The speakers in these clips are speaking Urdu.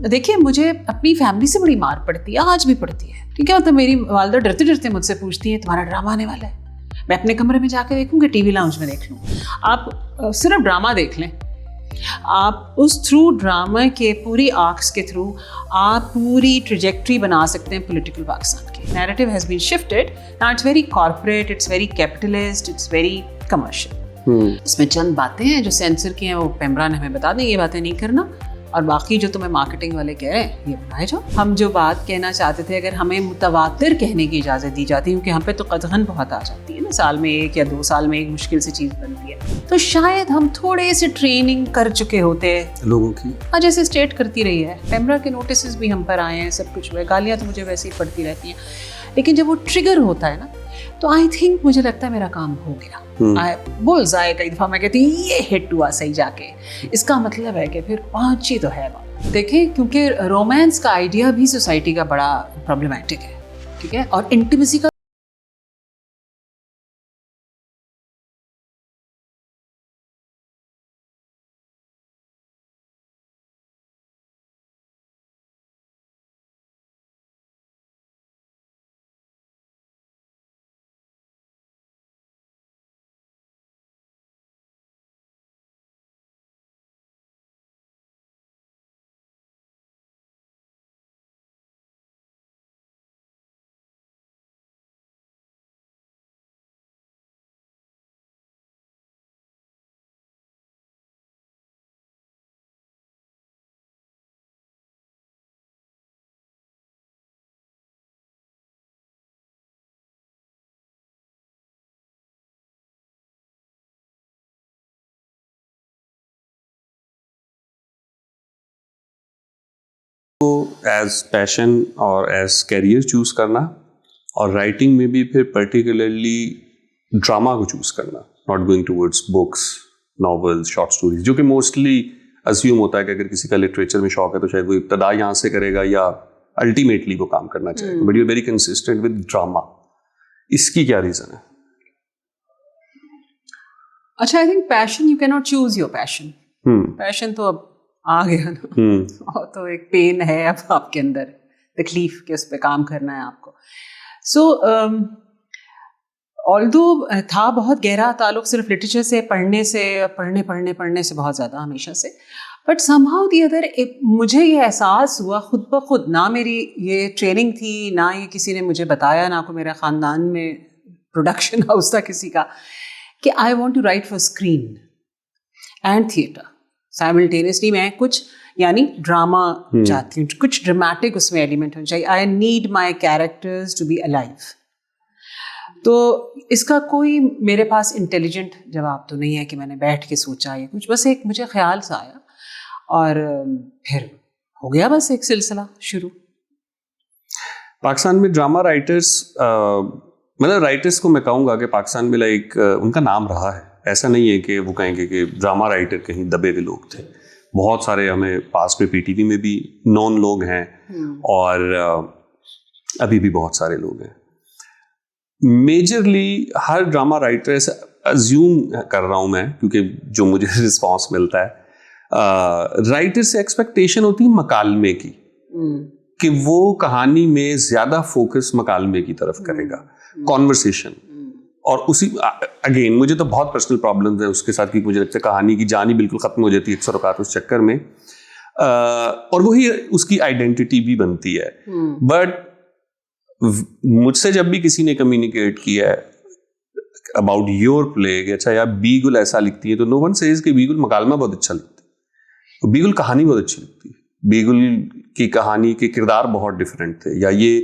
دیکھیے مجھے اپنی فیملی سے بڑی مار پڑتی ہے, آج بھی پڑتی ہے. ٹھیک ہے, تو میری والدہ ڈرتے ڈرتے مجھ سے پوچھتی ہیں تمہارا ڈرامہ آنے والا ہے. میں اپنے کمرے میں جا کے دیکھوں کہ ٹی وی لاؤنج میں دیکھ لوں. آپ صرف ڈرامہ دیکھ لیں, آپ اس تھرو ڈرامہ کے پوری آرکس کے تھرو آپ پوری ٹریجیکٹری بنا سکتے ہیں پولیٹیکل پاکستان کی. Narrative has been shifted, now it's very corporate, it's very capitalist, it's very commercial. اس میں چند باتیں ہیں جو سینسر کی ہیں, وہ پیمرا نے ہمیں بتا دیں یہ باتیں نہیں کرنا, اور باقی جو تمہیں مارکیٹنگ والے کہہ رہے ہیں یہ بنائے جاؤ. ہم جو بات کہنا چاہتے تھے اگر ہمیں متواتر کہنے کی اجازت دی جاتی, کیونکہ ہم پہ تو قطعاً بہت آ جاتی ہے نا, سال میں 1 یا 2 سال میں ایک مشکل سے چیز بنتی ہے, تو شاید ہم تھوڑے سے ٹریننگ کر چکے ہوتے لوگوں کی. ہاں جیسے اسٹیٹ کرتی رہی ہے, پیمرا کے نوٹسز بھی ہم پر آئے ہیں, سب کچھ ہوئے, گالیاں تو مجھے ویسے ہی پڑتی رہتی ہیں, لیکن جب وہ ٹریگر ہوتا ہے نا تو آئی تھنک مجھے لگتا ہے میرا کام ہو گیا. بول ضائع کئی دفعہ میں کہتی ہوں یہ ہٹ ہوا صحیح جا کے, اس کا مطلب ہے کہ پھر پہنچی تو ہے بات. دیکھیں کیونکہ رومانس کا آئیڈیا بھی سوسائٹی کا بڑا پرابلمٹک ہے, ٹھیک ہے, اور انٹیمیسی کا ایز پیشن اور ایز کیریئر چوز کرنا, اور رائٹنگ میں بھی پھر پرٹیکولرلی ڈرامہ کو چوز کرنا, not going towards books, novels, short stories, جو کہ موسٹلی اسیوم ہوتا ہے کہ اگر کسی کا لٹریچر میں شوق ہے تو شاید وہ ابتدا یہاں سے کرے گا یا الٹیمیٹلی وہ کام کرنا چاہے گا, but you very consistent with drama. اس کی کیا ریزن ہے؟ اچھا, I think passion, you can not choose your passion. Passion تو اب آ گیا نا, اور تو ایک پین ہے اب آپ کے اندر, تکلیف کہ اس پہ کام کرنا ہے آپ کو. سو آلدو تھا بہت گہرا تعلق صرف لٹریچر سے, پڑھنے سے بہت زیادہ ہمیشہ سے, but some how the other مجھے یہ احساس ہوا خود بخود, نہ میری یہ ٹریننگ تھی, نہ یہ کسی نے مجھے بتایا, نہ کوئی میرے خاندان میں پروڈکشن ہاؤس تھا کسی کا, کہ I want to write for screen and theatre simultaneously. میں کچھ یعنی ڈرامہ چاہتی ہوں, کچھ ڈرامٹک اس میں ایلیمنٹ ہونا چاہیے. I need my characters to be alive. تو اس کا کوئی میرے پاس انٹیلیجنٹ جواب تو نہیں ہے کہ میں نے بیٹھ کے سوچا یا کچھ, بس ایک مجھے خیال سا آیا اور پھر ہو گیا بس ایک سلسلہ شروع. پاکستان میں ڈرامہ رائٹرس, مطلب رائٹرس کو میں کہوں گا کہ پاکستان میں لائک ان کا نام رہا ہے, ایسا نہیں ہے کہ وہ کہیں گے کہ ڈرامہ رائٹر کہیں دبے ہوئے لوگ تھے. بہت سارے ہمیں پاس میں پی ٹی وی میں بھی نون لوگ ہیں, اور ابھی بھی بہت سارے لوگ ہیں. میجرلی ہر ڈرامہ رائٹر ایسا ازیوم کر رہا ہوں میں, کیونکہ جو مجھے رسپانس ملتا ہے, رائٹر سے ایکسپیکٹیشن ہوتی ہے مکالمے کی, کہ وہ کہانی میں زیادہ فوکس مکالمے کی طرف کرے گا, کانورسیشن. اور اسی اگین مجھے تو بہت پرسنل پرابلمز ہیں اس کے ساتھ, کیونکہ مجھے لگتا ہے کہانی کی جان ہی بالکل ختم ہو جاتی ہے اکثر اوقات اس چکر میں, اور وہی اس کی آئیڈینٹی بھی بنتی ہے. بٹ مجھ سے جب بھی کسی نے کمیونیکیٹ کیا ہے اباؤٹ یور پلے کہ اچھا یار بی گل ایسا لکھتی ہے, تو نو ون سیز کہ بی گل مکالمہ بہت اچھا لکھتی ہے, بی گل کہانی بہت اچھی لکھتی ہے, بی گل کی کہانی کے کردار بہت ڈفرینٹ تھے, یا یہ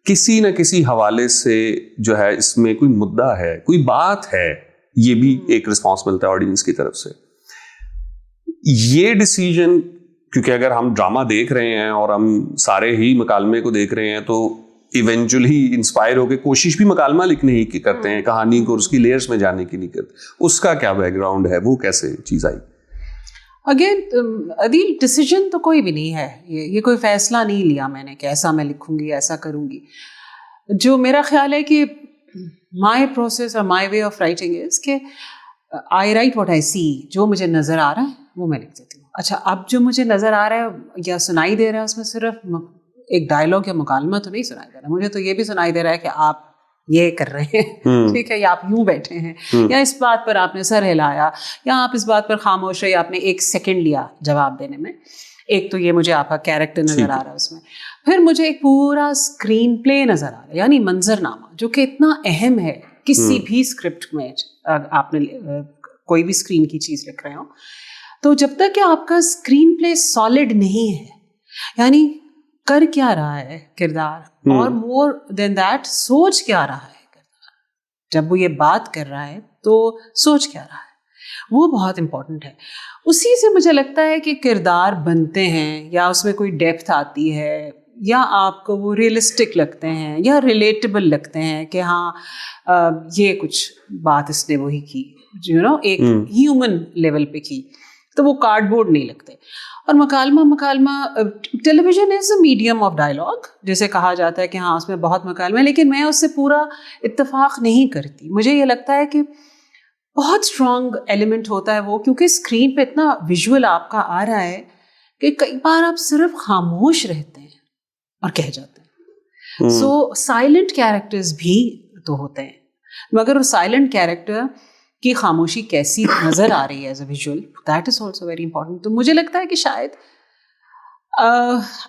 کسی نہ کسی حوالے سے جو ہے اس میں کوئی مدعا ہے, کوئی بات ہے, یہ بھی ایک رسپانس ملتا ہے آڈینس کی طرف سے. یہ ڈیسیجن, کیونکہ اگر ہم ڈرامہ دیکھ رہے ہیں اور ہم سارے ہی مکالمے کو دیکھ رہے ہیں تو ایونچولی انسپائر ہو کے کوشش بھی مکالمہ لکھنے کی کرتے ہیں, کہانی کو اس کی لیئرس میں جانے کی نہیں کرتے. اس کا کیا بیک گراؤنڈ ہے, وہ کیسے چیز آئی؟ اگین عدیل ڈیسیجن تو کوئی بھی نہیں ہے, یہ کوئی فیصلہ نہیں لیا میں نے کہ ایسا میں لکھوں گی, ایسا کروں گی. جو میرا خیال ہے کہ مائی پروسیس اور مائی وے آف رائٹنگ از کہ آئی رائٹ واٹ آئی سی, جو مجھے نظر آ رہا ہے وہ میں لکھ دیتی ہوں. اچھا اب جو مجھے نظر آ رہا ہے یا سنائی دے رہا ہے اس میں صرف ایک ڈائلاگ یا مکالمہ تو نہیں سنائی دے رہا, مجھے تو یہ بھی سنائی دے رہا ہے کہ آپ یہ کر رہے ہیں, ٹھیک ہے, یا آپ یوں بیٹھے ہیں, یا اس بات پر آپ نے سر ہلایا, یا آپ اس بات پر خاموش ہے, یا آپ نے 1 سیکنڈ لیا جواب دینے میں. ایک تو یہ مجھے آپ کا کیریکٹر نظر آ رہا ہے اس میں. پھر مجھے ایک پورا اسکرین پلے نظر آ رہا ہے, یعنی منظر نامہ, جو کہ اتنا اہم ہے کسی بھی اسکرپٹ میں. آپ نے کوئی بھی اسکرین کی چیز لکھ رہے ہو تو جب تک کہ آپ کا اسکرین پلے سالڈ نہیں ہے, یعنی کر کیا رہا ہے کردار, اور مور دین دیٹ سوچ کیا رہا ہے کردار, جب وہ یہ بات کر رہا ہے تو سوچ کیا رہا ہے, وہ بہت امپورٹنٹ ہے. اسی سے مجھے لگتا ہے کہ کردار بنتے ہیں, یا اس میں کوئی ڈیپتھ آتی ہے, یا آپ کو وہ ریئلسٹک لگتے ہیں یا ریلیٹیبل لگتے ہیں کہ ہاں یہ کچھ بات اس نے وہی کی, یو نو, ایک ہیومن لیول پہ کی, تو وہ کارڈ بورڈ نہیں لگتے. اور مکالمہ television is a medium of dialogue, جیسے کہا جاتا ہے کہ ہاں اس میں بہت مکالمہ ہے, لیکن میں اس سے پورا اتفاق نہیں کرتی. مجھے یہ لگتا ہے کہ بہت اسٹرانگ ایلیمنٹ ہوتا ہے وہ, کیونکہ اسکرین پہ اتنا ویژول آپ کا آ رہا ہے کہ کئی بار آپ صرف خاموش رہتے ہیں اور کہہ جاتے ہیں. سو سائلنٹ کیریکٹرز بھی تو ہوتے ہیں, مگر وہ سائلنٹ کیریکٹر کی خاموشی کیسی نظر آ رہی ہے as a visual, that is also very important. تو مجھے لگتا ہے کہ شاید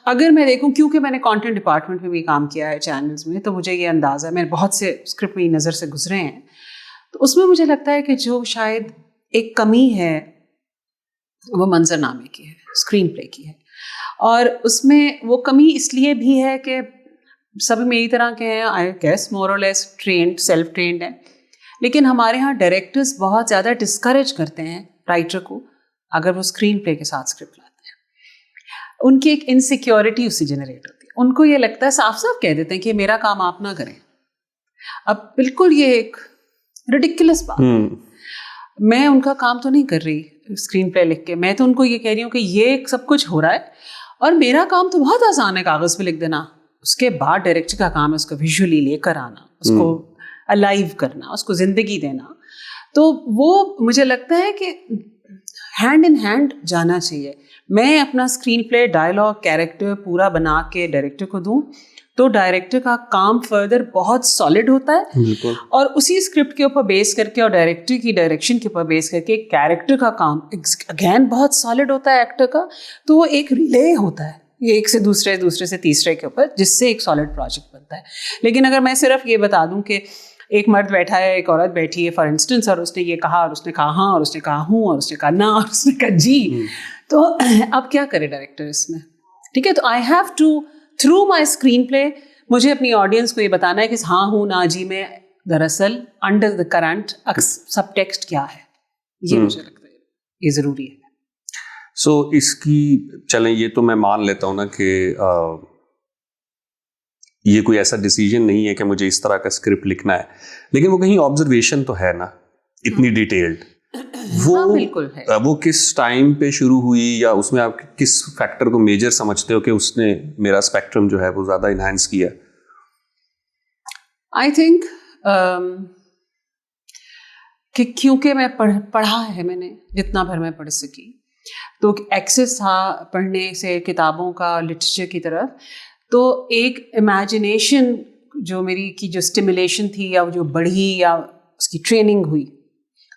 اگر میں دیکھوں, کیونکہ میں نے کانٹینٹ ڈپارٹمنٹ میں بھی کام کیا ہے چینلز میں, تو مجھے یہ اندازہ ہے, میں بہت سے اسکرپٹ میری نظر سے گزرے ہیں, تو اس میں مجھے لگتا ہے کہ جو شاید ایک کمی ہے وہ منظر نامے کی ہے, اسکرین پلے کی ہے. اور اس میں وہ کمی اس لیے بھی ہے کہ سب میری طرح کے ہیں, آئی گیس مور اور لیس ٹرینڈ, سیلف ٹرینڈ ہیں, لیکن ہمارے ہاں ڈائریکٹرز بہت زیادہ ڈسکریج کرتے ہیں رائٹر کو اگر وہ اسکرین پلے کے ساتھ اسکرپٹ لاتے ہیں. ان کی ایک انسیکیورٹی اس سے جنریٹ ہوتی ہے, ان کو یہ لگتا ہے, صاف صاف کہہ دیتے ہیں کہ میرا کام آپ نہ کریں. اب بالکل یہ ایک ریڈیکولس بات ہے, میں ان کا کام تو نہیں کر رہی اسکرین پلے لکھ کے, میں تو ان کو یہ کہہ رہی ہوں کہ یہ سب کچھ ہو رہا ہے اور میرا کام تو بہت آسان ہے کاغذ پہ لکھ دینا, اس کے بعد ڈائریکٹر کا کام ہے اس کو ویژولی لے کر آنا, اس کو الائیو کرنا, اس کو زندگی دینا. تو وہ مجھے لگتا ہے کہ ہینڈ ان ہینڈ جانا چاہیے. میں اپنا اسکرین پلے, ڈائلاگ, کیریکٹر پورا بنا کے ڈائریکٹر کو دوں تو ڈائریکٹر کا کام فردر بہت سالڈ ہوتا ہے, اور اسی اسکرپٹ کے اوپر بیس کر کے اور ڈائریکٹر کی ڈائریکشن کے اوپر بیس کر کے کیریکٹر کا کام اگین بہت سالڈ ہوتا ہے ایکٹر کا. تو وہ ایک ریلے ہوتا ہے, یہ ایک سے دوسرے, دوسرے سے تیسرے کے اوپر, جس سے ایک سالڈ پروجیکٹ بنتا ہے. لیکن اگر میں صرف یہ بتا دوں کہ ایک مرد بیٹھا ہے, ایک عورت بیٹھی ہے فار انسٹنس, اور اس نے یہ کہا اور اس نے کہا ہاں اور اس نے کہا ہوں اور اس نے کہا نہ اور اس نے کہا جی, تو اب کیا کرے ڈائریکٹر اس میں, ٹھیک ہے. تو I have to through my screenplay مجھے اپنی آڈینس کو یہ بتانا ہے کہ ہاں ہوں نہ جی میں دراصل under the current sub text کیا ہے, یہ مجھے لگتا ہے یہ ضروری ہے. سو اس کی چلیں یہ تو میں مان لیتا ہوں نا کہ یہ کوئی ایسا ڈیسیجن نہیں ہے کہ مجھے اس طرح کا اسکرپٹ لکھنا ہے, لیکن وہ کہیں آبزرویشن تو ہے نا اتنی ڈیٹیلڈ, وہ کس ٹائم پہ شروع ہوئی, یا اس میں آپ کس فیکٹر کو میجر سمجھتے ہو کہ اس نے میرا اسپیکٹرم جو ہے وہ زیادہ انہینس کیا؟ آئی تھنک کہ کیونکہ میں پڑھا ہے, میں نے جتنا بھر میں پڑھ سکی, تو ایکسیس تھا پڑھنے سے کتابوں کا, لٹریچر کی طرف, تو ایک امیجنیشن جو میری کی جو اسٹیمولیشن تھی یا جو بڑھی یا اس کی ٹریننگ ہوئی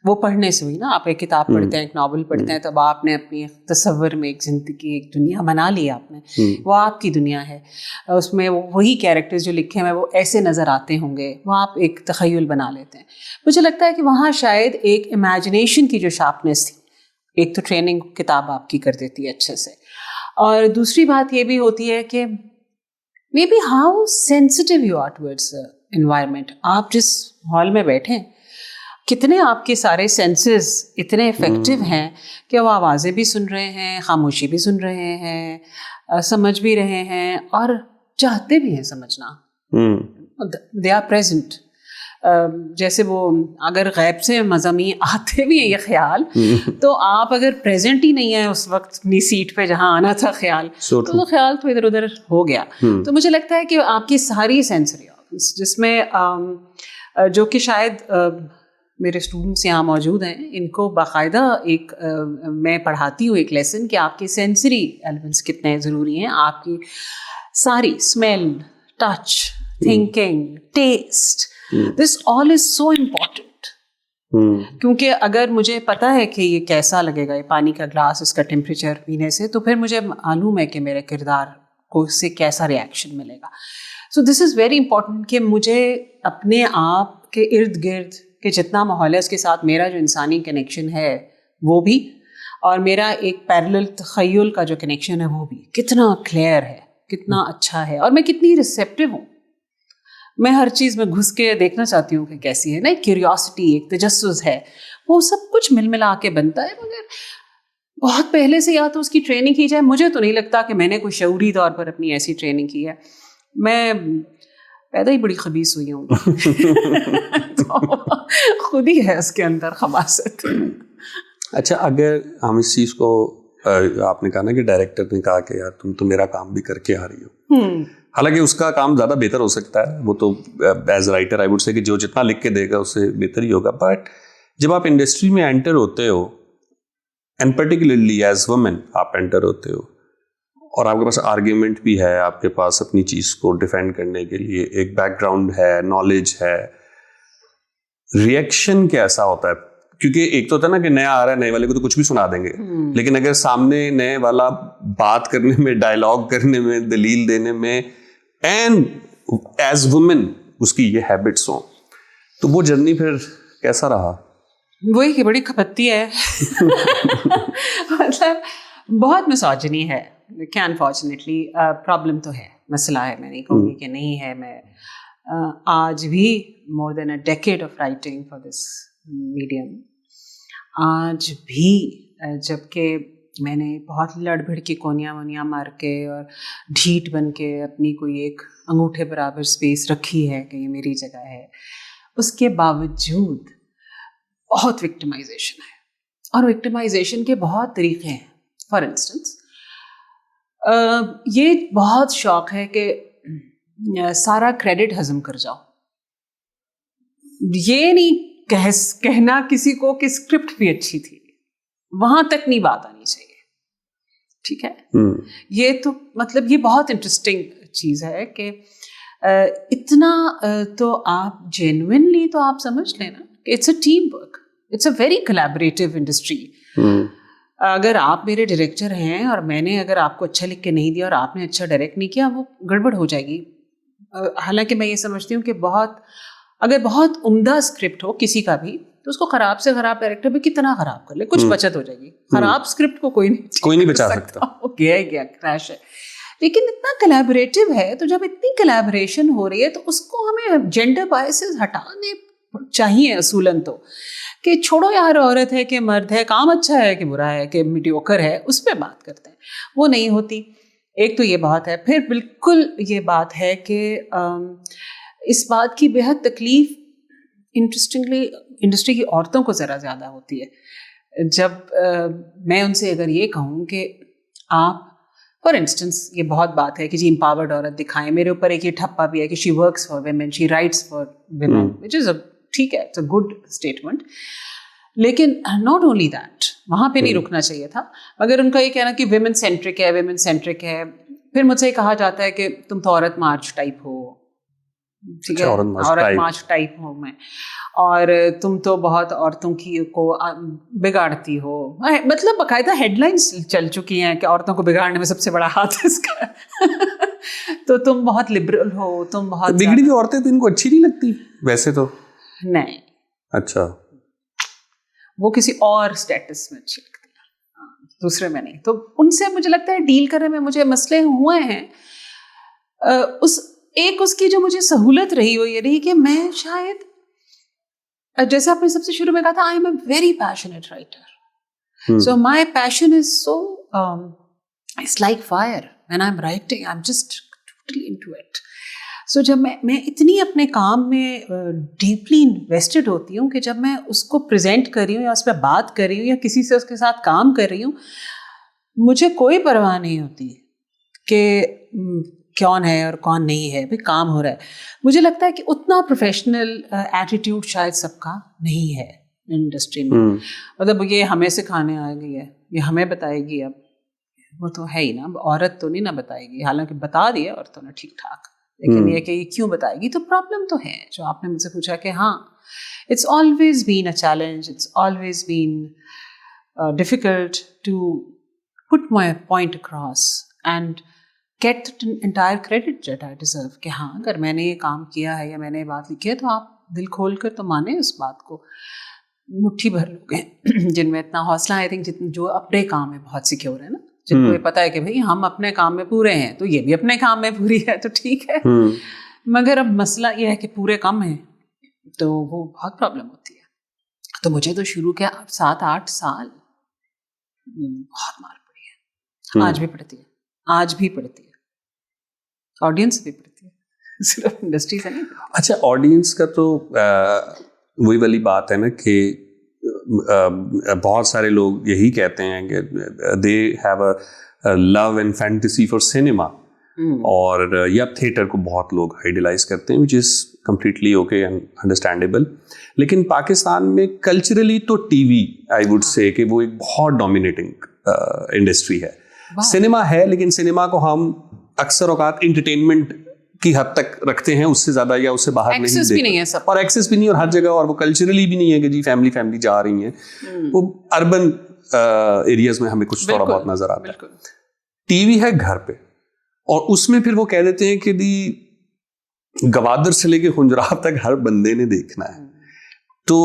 وہ پڑھنے سے ہوئی نا. آپ ایک کتاب پڑھتے ہیں, ایک ناول پڑھتے ہیں, تب آپ نے اپنی تصور میں ایک زندگی, ایک دنیا بنا لی آپ نے, وہ آپ کی دنیا ہے, اس میں وہی کیریکٹرز جو لکھے ہیں وہ ایسے نظر آتے ہوں گے, وہ آپ ایک تخیل بنا لیتے ہیں. مجھے لگتا ہے کہ وہاں شاید ایک امیجنیشن کی جو شارپنیس تھی, ایک تو ٹریننگ کتاب آپ کی کر دیتی ہے اچھے سے, اور دوسری بات یہ بھی ہوتی ہے کہ maybe how sensitive you are towards environment. آپ جس ہال میں بیٹھیں کتنے آپ کے سارے سینسز اتنے افیکٹو ہیں کہ وہ آوازیں بھی سن رہے ہیں, خاموشی بھی سن رہے ہیں, سمجھ بھی رہے ہیں اور چاہتے بھی ہیں سمجھنا. They are present. جیسے وہ اگر غیب سے مضامین آتے بھی ہیں یہ خیال, تو آپ اگر پریزنٹ ہی نہیں ہیں اس وقت اپنی سیٹ پہ جہاں آنا تھا خیال, تو خیال تو ادھر ادھر ہو گیا. تو مجھے لگتا ہے کہ آپ کی ساری سینسری آرگنز, جس میں جو کہ شاید میرے اسٹوڈنٹس یہاں موجود ہیں, ان کو باقاعدہ ایک میں پڑھاتی ہوں ایک لیسن کہ آپ کے سینسری ایلیمنٹس کتنے ضروری ہیں, آپ کی ساری اسمیل, ٹچ, تھنکنگ, ٹیسٹ, دس آل از سو امپورٹنٹ. کیونکہ اگر مجھے پتا ہے کہ یہ کیسا لگے گا, یہ پانی کا گلاس, اس کا ٹیمپریچر پینے سے, تو پھر مجھے معلوم ہے کہ میرے کردار کو اس سے کیسا ریئیکشن ملے گا. سو دس از ویری امپورٹنٹ کہ مجھے اپنے آپ کے ارد گرد کہ جتنا ماحول ہے اس کے ساتھ میرا جو انسانی کنیکشن ہے وہ بھی, اور میرا ایک پیرلل تخیل کا جو کنیکشن ہے وہ بھی کتنا کلیئر ہے, کتنا اچھا ہے, اور میں کتنی ریسیپٹیو ہوں. میں ہر چیز میں گھس کے دیکھنا چاہتی ہوں کہ کیسی ہے نا, ایک کیوریوسٹی, ایک تجسس ہے, وہ سب کچھ مل ملا کے بنتا ہے. مگر بہت پہلے سے یا تو اس کی ٹریننگ کی جائے. مجھے تو نہیں لگتا کہ میں نے کوئی شعوری طور پر اپنی ایسی ٹریننگ کی ہے. میں پیدا ہی بڑی خبیث ہوئی ہوں, تو خود ہی ہے اس کے اندر خباثت. اچھا, اگر ہم اس چیز کو, آپ نے کہا نا کہ ڈائریکٹر نے کہا کہ یار تم تو میرا کام بھی کر کے آ رہی ہو, حالانکہ اس کا کام زیادہ بہتر ہو سکتا ہے, وہ تو as writer I would say کہ جو جتنا لکھ کے دے گا اس سے بہتر ہی ہوگا. بٹ جب آپ انڈسٹری میں انٹر ہوتے ہو, اینڈ پرٹیکولرلی ایز وومن آپ انٹر ہوتے ہو, اور آپ کے پاس آرگیومنٹ بھی ہے, آپ کے پاس اپنی چیز کو ڈیفینڈ کرنے کے لیے ایک بیک گراؤنڈ ہے, نالج ہے, ریئیکشن کیسا ہوتا ہے؟ کیونکہ ایک تو ہوتا ہے نا کہ نیا آ رہا ہے, نئے والے کو تو کچھ بھی سنا دیں گے, لیکن اگر سامنے نئے والا بات کرنے میں, ڈائلاگ کرنے میں, دلیل دینے میں, اینڈ ایز وومن اس کی یہ ہیبٹس ہوں, تو وہ جرنی پھر کیسا رہا؟ وہی کہ بڑی کھپتی ہے. مطلب بہت مسوجنی ہے کہ انفارچونیٹلی پرابلم تو ہے, مسئلہ ہے, میں نہیں کہوں گی کہ نہیں ہے. میں آج بھی more than a decade of writing for this medium, آج بھی جب کہ میں نے بہت لڑ بھڑ کے کونیاں وونیاں مار کے اور ڈھیٹ بن کے اپنی کوئی ایک انگوٹھے برابر اسپیس رکھی ہے کہ یہ میری جگہ ہے, اس کے باوجود بہت وکٹمائزیشن ہے, اور وکٹمائزیشن کے بہت طریقے ہیں. فار انسٹنس یہ بہت شوق ہے کہ سارا کریڈٹ ہضم کر جاؤ. یہ نہیں کہنا کسی کو کہ اسکرپٹ بھی اچھی تھی, وہاں تک نہیں بات آنی چاہیے, ٹھیک ہے. یہ تو مطلب یہ بہت انٹرسٹنگ چیز ہے کہ اتنا تو آپ جینوئنلی تو آپ سمجھ لیں نا کہ it's a team work, it's a very collaborative industry. اگر آپ میرے ڈائریکٹر ہیں اور میں نے اگر آپ کو اچھا لکھ کے نہیں دیا اور آپ نے اچھا ڈائریکٹ نہیں کیا, وہ گڑبڑ ہو جائے گی. حالانکہ میں یہ سمجھتی ہوں کہ اگر بہت عمدہ اسکرپٹ ہو کسی کا بھی, تو اس کو خراب سے خراب ڈائریکٹر بھی کتنا خراب کر لے, کچھ بچت ہو جائے گی. خراب اسکرپٹ کو کوئی نہیں بچا سکتا, وہ گیا کریش ہے. لیکن اتنا کولیبریٹو ہے, تو جب اتنی کولیبریشن ہو رہی ہے تو اس کو ہمیں جینڈر بائسز ہٹانے چاہیے اصولاً, تو کہ چھوڑو یار عورت ہے کہ مرد ہے, کام اچھا ہے کہ برا ہے کہ میڈیوکر ہے, اس پہ بات کرتے ہیں. وہ نہیں ہوتی. ایک تو یہ بات ہے. پھر بالکل یہ بات ہے کہ اس بات کی بےحد تکلیف انٹرسٹنگلی انڈسٹری کی عورتوں کو ذرا زیادہ ہوتی ہے. جب میں ان سے اگر یہ کہوں کہ آپ فار انسٹنس, یہ بہت بات ہے کہ جی امپاورڈ عورت دکھائیں, میرے اوپر ایک یہ ٹھپا بھی ہے کہ she works for women, she writes for women, which is ٹھیک ہے, اٹس اے گڈ اسٹیٹمنٹ. لیکن ناٹ اونلی دیٹ, وہاں پہ نہیں رکنا چاہیے تھا. مگر ان کا یہ کہنا کہ ویمن سینٹرک ہے, ویمن سینٹرک ہے. پھر مجھ سے کہا جاتا ہے کہ تم تو عورت مارچ ٹائپ ہو, ٹھیک ہے, عورت مارچ ٹائپ ہوں میں, اور تم تو بہت عورتوں کی کو بگاڑتی ہو. مطلب باقاعدہ ہیڈ لائنس چل چکی ہیں کہ عورتوں کو بگاڑنے میں سب سے بڑا ہاتھ اس کا. تو تم بہت لبرل ہو, تم بہت بگڑی ہوئی عورتیں تو ان کو اچھی نہیں لگتی ویسے تو. نہیں, اچھا, وہ کسی اور اسٹیٹس میں اچھی لگتی ہیں, دوسرے میں نہیں. تو ان سے مجھے لگتا ہے ڈیل کرنے میں مجھے مسئلے ہوئے ہیں. اس کی جو مجھے سہولت رہی وہ یہ رہی کہ میں شاید, جیسے آپ نے سب سے شروع میں کہا تھا, I am a very passionate writer. So my passion is so it's like fire when I am writing, I am just totally into it. So جب میں اتنی اپنے کام میں ڈیپلی انویسٹڈ ہوتی ہوں کہ جب میں اس کو پریزنٹ کر رہی ہوں یا اس پہ بات کر رہی ہوں یا کسی سے اس کے ساتھ کام کر رہی ہوں, مجھے کوئی پرواہ نہیں ہوتی کہ کون ہے اور کون نہیں ہے, بھائی کام ہو رہا ہے. مجھے لگتا ہے کہ اتنا پروفیشنل ایٹیٹیوڈ شاید سب کا نہیں ہے انڈسٹری میں. مطلب یہ ہمیں سکھانے آ گئی ہے, یہ ہمیں بتائے گی, اب وہ تو ہے ہی نا, عورت تو نہیں نہ بتائے گی, حالانکہ بتا دیا عورتوں نے ٹھیک ٹھاک, لیکن یہ کہ یہ کیوں بتائے گی. تو پرابلم تو ہے جو آپ نے مجھ سے پوچھا کہ ہاں, it's always been a challenge, it's always been difficult to put my point across and get entire credit that I deserve, کہ ہاں اگر میں نے یہ کام کیا ہے یا میں نے یہ بات لکھی ہے تو آپ دل کھول کر تو مانیں اس بات کو. مٹھی بھر لوگ ہیں جن میں اتنا حوصلہ, آئی تھنک جتنے جو اپنے کام میں بہت سیکیور ہے نا, جن کو یہ پتا ہے کہ بھائی ہم اپنے کام میں پورے ہیں تو یہ بھی اپنے کام میں پوری ہے تو ٹھیک ہے. مگر اب مسئلہ یہ ہے کہ پورے کم ہیں تو وہ بہت پرابلم ہوتی ہے. تو مجھے تو شروع کے 7-8 سال بہت مار پڑی ہے, آج بھی پڑتی ہے, آج بھی پڑتی ہے, آڈینس بھی پڑتی ہے, صرف انڈسٹری سے نہیں. اچھا, آڈینس کا تو وہی والی بات ہے نا کہ بہت سارے لوگ یہی کہتے ہیں کہ they have a love and fantasy for cinema, اور یا تھیٹر کو بہت لوگ آئیڈیلائز کرتے ہیں, which is completely okay and understandable. لیکن پاکستان میں کلچرلی تو T V I would say کہ وہ ایک بہت ڈومینیٹنگ انڈسٹری ہے. سنیما ہے لیکن سنیما کو ہم اکثر اوقات انٹرٹینمنٹ کی حد تک رکھتے ہیں, اس سے زیادہ یا اس سے باہر نہیں دیکھتے, اور ایکسیس بھی نہیں, اور ہر جگہ, اور وہ کلچرلی بھی نہیں ہے کہ جی فیملی جا رہی ہیں. وہ اربن ایریاز میں ہمیں کچھ تھوڑا بہت نظر آتا ہے. ٹی وی ہے گھر پہ, اور اس میں پھر وہ کہہ دیتے ہیں کہ دی گوادر سے لے کے خنجرات تک ہر بندے نے دیکھنا ہے. تو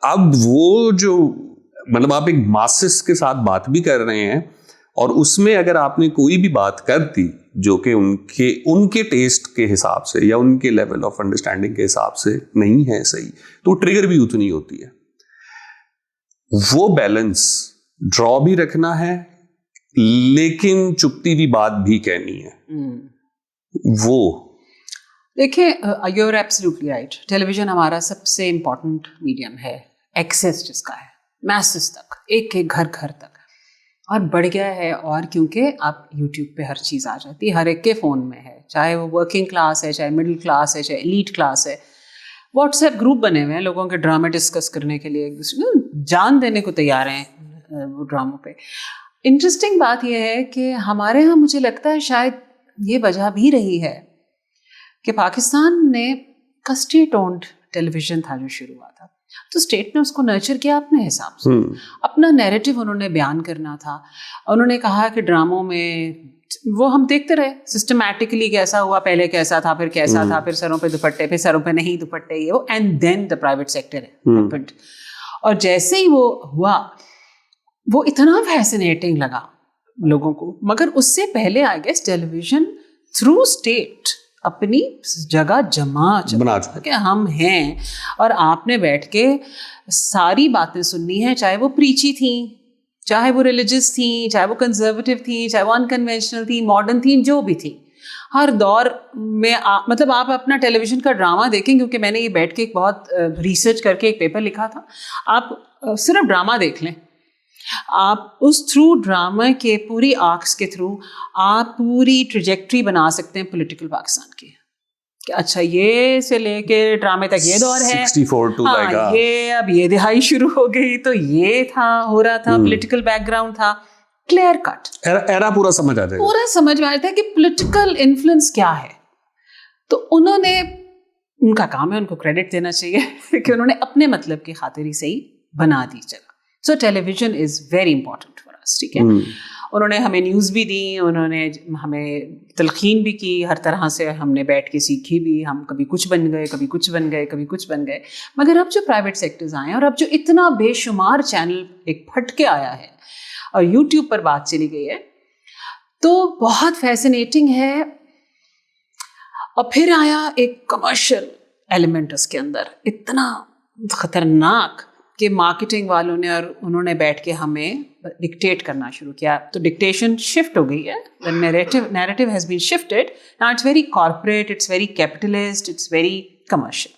اب وہ جو مطلب آپ ایک ماسس کے ساتھ بات بھی کر رہے ہیں, اور اس میں اگر آپ نے کوئی بھی بات کر دی جو کہ ان کے ٹیسٹ کے حساب سے یا ان کے لیول آف انڈرسٹینڈنگ کے حساب سے نہیں ہے صحیح, تو ٹریگر بھی اتنی ہوتی ہے. وہ بیلنس ڈرا بھی رکھنا ہے لیکن چپتی بھی بات بھی کہنی ہے. وہ دیکھیں, you are absolutely right, television ہمارا سب سے امپورٹنٹ میڈیم ہے, ایکسیس جس کا ہے میسز تک, ایک گھر تک, اور بڑھ گیا ہے. اور کیونکہ اب یوٹیوب پہ ہر چیز آ جاتی ہے, ہر ایک کے فون میں ہے, چاہے وہ ورکنگ کلاس ہے, چاہے مڈل کلاس ہے, چاہے ایلیٹ کلاس ہے. واٹس ایپ گروپ بنے ہوئے ہیں لوگوں کے ڈرامے ڈسکس کرنے کے لیے, ایک دوسرے جان دینے کو تیار ہیں وہ ڈراموں پہ. انٹرسٹنگ بات یہ ہے کہ ہمارے یہاں مجھے لگتا ہے شاید یہ وجہ بھی رہی ہے کہ پاکستان نے کسٹیٹ اونڈ ٹیلی ویژن تھا جو شروع ہوا تھا, تو اسٹیٹ نے اس کو نرچر کیا اپنے حساب سے, اپنا نیریٹو انہوں نے بیان کرنا تھا. انہوں نے کہا کہ ڈراموں میں وہ ہم دیکھتے رہے سسٹمیٹکلی کیسا ہوا, پہلے کیسا تھا, پھر کیسا تھا, پھر سروں پہ دوپٹے, پھر سروں پہ نہیں دوپٹے, یہ وہ, and then the private sector happened. اور جیسے ہی وہ ہوا وہ اتنا فیسنیٹنگ لگا لوگوں کو. مگر اس سے پہلے I guess television through state اپنی جگہ جمع کہ ہم ہیں, اور آپ نے بیٹھ کے ساری باتیں سننی ہیں, چاہے وہ پریچی تھیں, چاہے وہ ریلیجس تھیں, چاہے وہ کنزرویٹو تھیں, چاہے وہ انکنوینشنل تھیں, ماڈرن تھیں, جو بھی تھیں. ہر دور میں مطلب آپ اپنا ٹیلی ویژن کا ڈرامہ دیکھیں, کیونکہ میں نے یہ بیٹھ کے ایک بہت ریسرچ کر کے ایک پیپر لکھا تھا. آپ صرف ڈرامہ دیکھ لیں, آپ اس تھرو ڈرامے کے پوری آرکس کے تھرو آپ پوری ٹریجیکٹری بنا سکتے ہیں پولیٹیکل پاکستان کی, کہ اچھا یہ سے لے کے ڈرامے تک یہ دور ہے, 64 یہ اب یہ دہائی شروع ہو گئی تو یہ تھا, ہو رہا تھا, پولیٹیکل بیک گراؤنڈ تھا, کلیئر کٹ ایرا پورا سمجھ آ جائے گا, پورا سمجھ میں آتا ہے کہ پولیٹیکل انفلوئنس کیا ہے. تو انہوں نے, ان کا کام ہے, ان کو کریڈٹ دینا چاہیے کہ انہوں نے اپنے مطلب کی خاطر ہی صحیح بنا دی جگہ. So television is very important for us, ٹھیک ہے. انہوں نے ہمیں نیوز بھی دی, انہوں نے ہمیں تلقین بھی کی, ہر طرح سے ہم نے بیٹھ کے سیکھی بھی, ہم کبھی کچھ بن گئے, کبھی کچھ بن گئے, کبھی کچھ بن گئے. مگر اب جو پرائیویٹ سیکٹرز آئے ہیں, اور اب جو اتنا بے شمار چینل ایک پھٹ کے آیا ہے, اور یوٹیوب پر بات چلی گئی ہے, تو بہت فیسنیٹنگ ہے. اور پھر آیا ایک کمرشل ایلیمنٹ اس کے اندر, اتنا خطرناک کہ مارکیٹنگ والوں نے, اور انہوں نے بیٹھ کے ہمیں ڈکٹیٹ کرنا شروع کیا. تو ڈکٹیشن شفٹ ہو گئی ہے, the narrative has been shifted. Now it's very corporate, it's very capitalist, it's very commercial.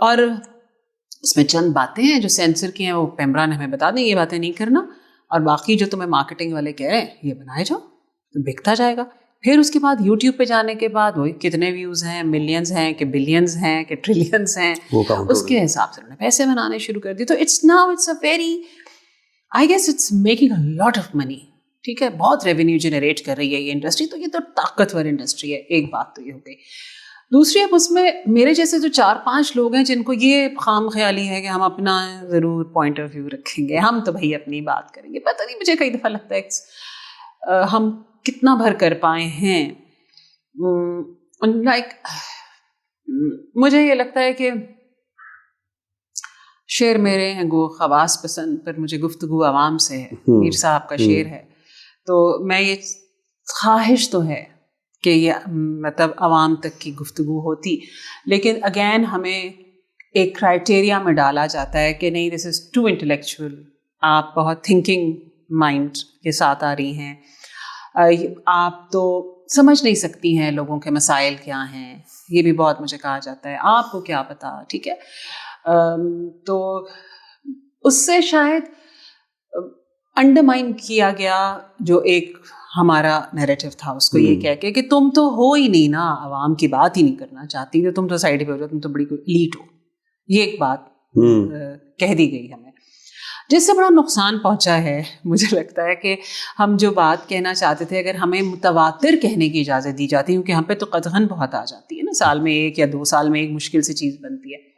اور اس میں چند باتیں ہیں جو سینسر کی ہیں, وہ پیمرا نے ہمیں بتا دیں یہ باتیں نہیں کرنا, اور باقی جو تمہیں مارکیٹنگ والے کہہ رہے ہیں یہ بنائے جاؤ, تو بکتا جائے گا. پھر اس کے بعد یوٹیوب پہ جانے کے بعد وہی کتنے ویوز ہیں, ملینز ہیں کہ بلینز ہیں کہ ٹریلینز ہیں, اس کے حساب سے انہوں نے پیسے بنانے شروع کر دیے. تو it's a very, I guess it's making a lot of money. ٹھیک ہے, بہت ریونیو جنریٹ کر رہی ہے یہ انڈسٹری, تو یہ تو طاقتور انڈسٹری ہے. ایک بات تو یہ ہو گئی. دوسری, اب اس میں میرے جیسے جو 4-5 لوگ ہیں جن کو یہ خام خیالی ہے کہ ہم اپنا ضرور پوائنٹ آف ویو رکھیں گے, ہم تو بھائی اپنی بات کریں گے. پتہ نہیں, مجھے کئی دفعہ لگتا ہے ہم کتنا بھر کر پائے ہیں. لائک مجھے یہ لگتا ہے کہ شعر میرے ہیں گو خواص پسند, پر مجھے گفتگو عوام سے ہے. میر صاحب کا شعر ہے. تو میں یہ خواہش تو ہے کہ یہ مطلب عوام تک کی گفتگو ہوتی, لیکن اگین ہمیں ایک کرائٹیریا میں ڈالا جاتا ہے کہ نہیں, دس از ٹو انٹلیکچوئل, آپ بہت تھنکنگ مائنڈ کے ساتھ آ رہی ہیں, آپ تو سمجھ نہیں سکتی ہیں لوگوں کے مسائل کیا ہیں. یہ بھی بہت مجھے کہا جاتا ہے, آپ کو کیا پتا. ٹھیک ہے, تو اس سے شاید انڈرمائن کیا گیا جو ایک ہمارا نیریٹو تھا, اس کو یہ کہہ کے کہ تم تو ہو ہی نہیں نا, عوام کی بات ہی نہیں کرنا چاہتی, تو تم تو سائڈ پہ ہو جاؤ, تم تو بڑی کوئی ایلیٹ ہو. یہ ایک بات کہہ دی گئی ہمیں, جس سے بڑا نقصان پہنچا ہے. مجھے لگتا ہے کہ ہم جو بات کہنا چاہتے تھے, اگر ہمیں متواتر کہنے کی اجازت دی جاتی, کیونکہ ہم پہ تو قطعاً بہت آ جاتی ہے نا, سال میں 1 یا 2 سال میں ایک مشکل سی چیز بنتی ہے.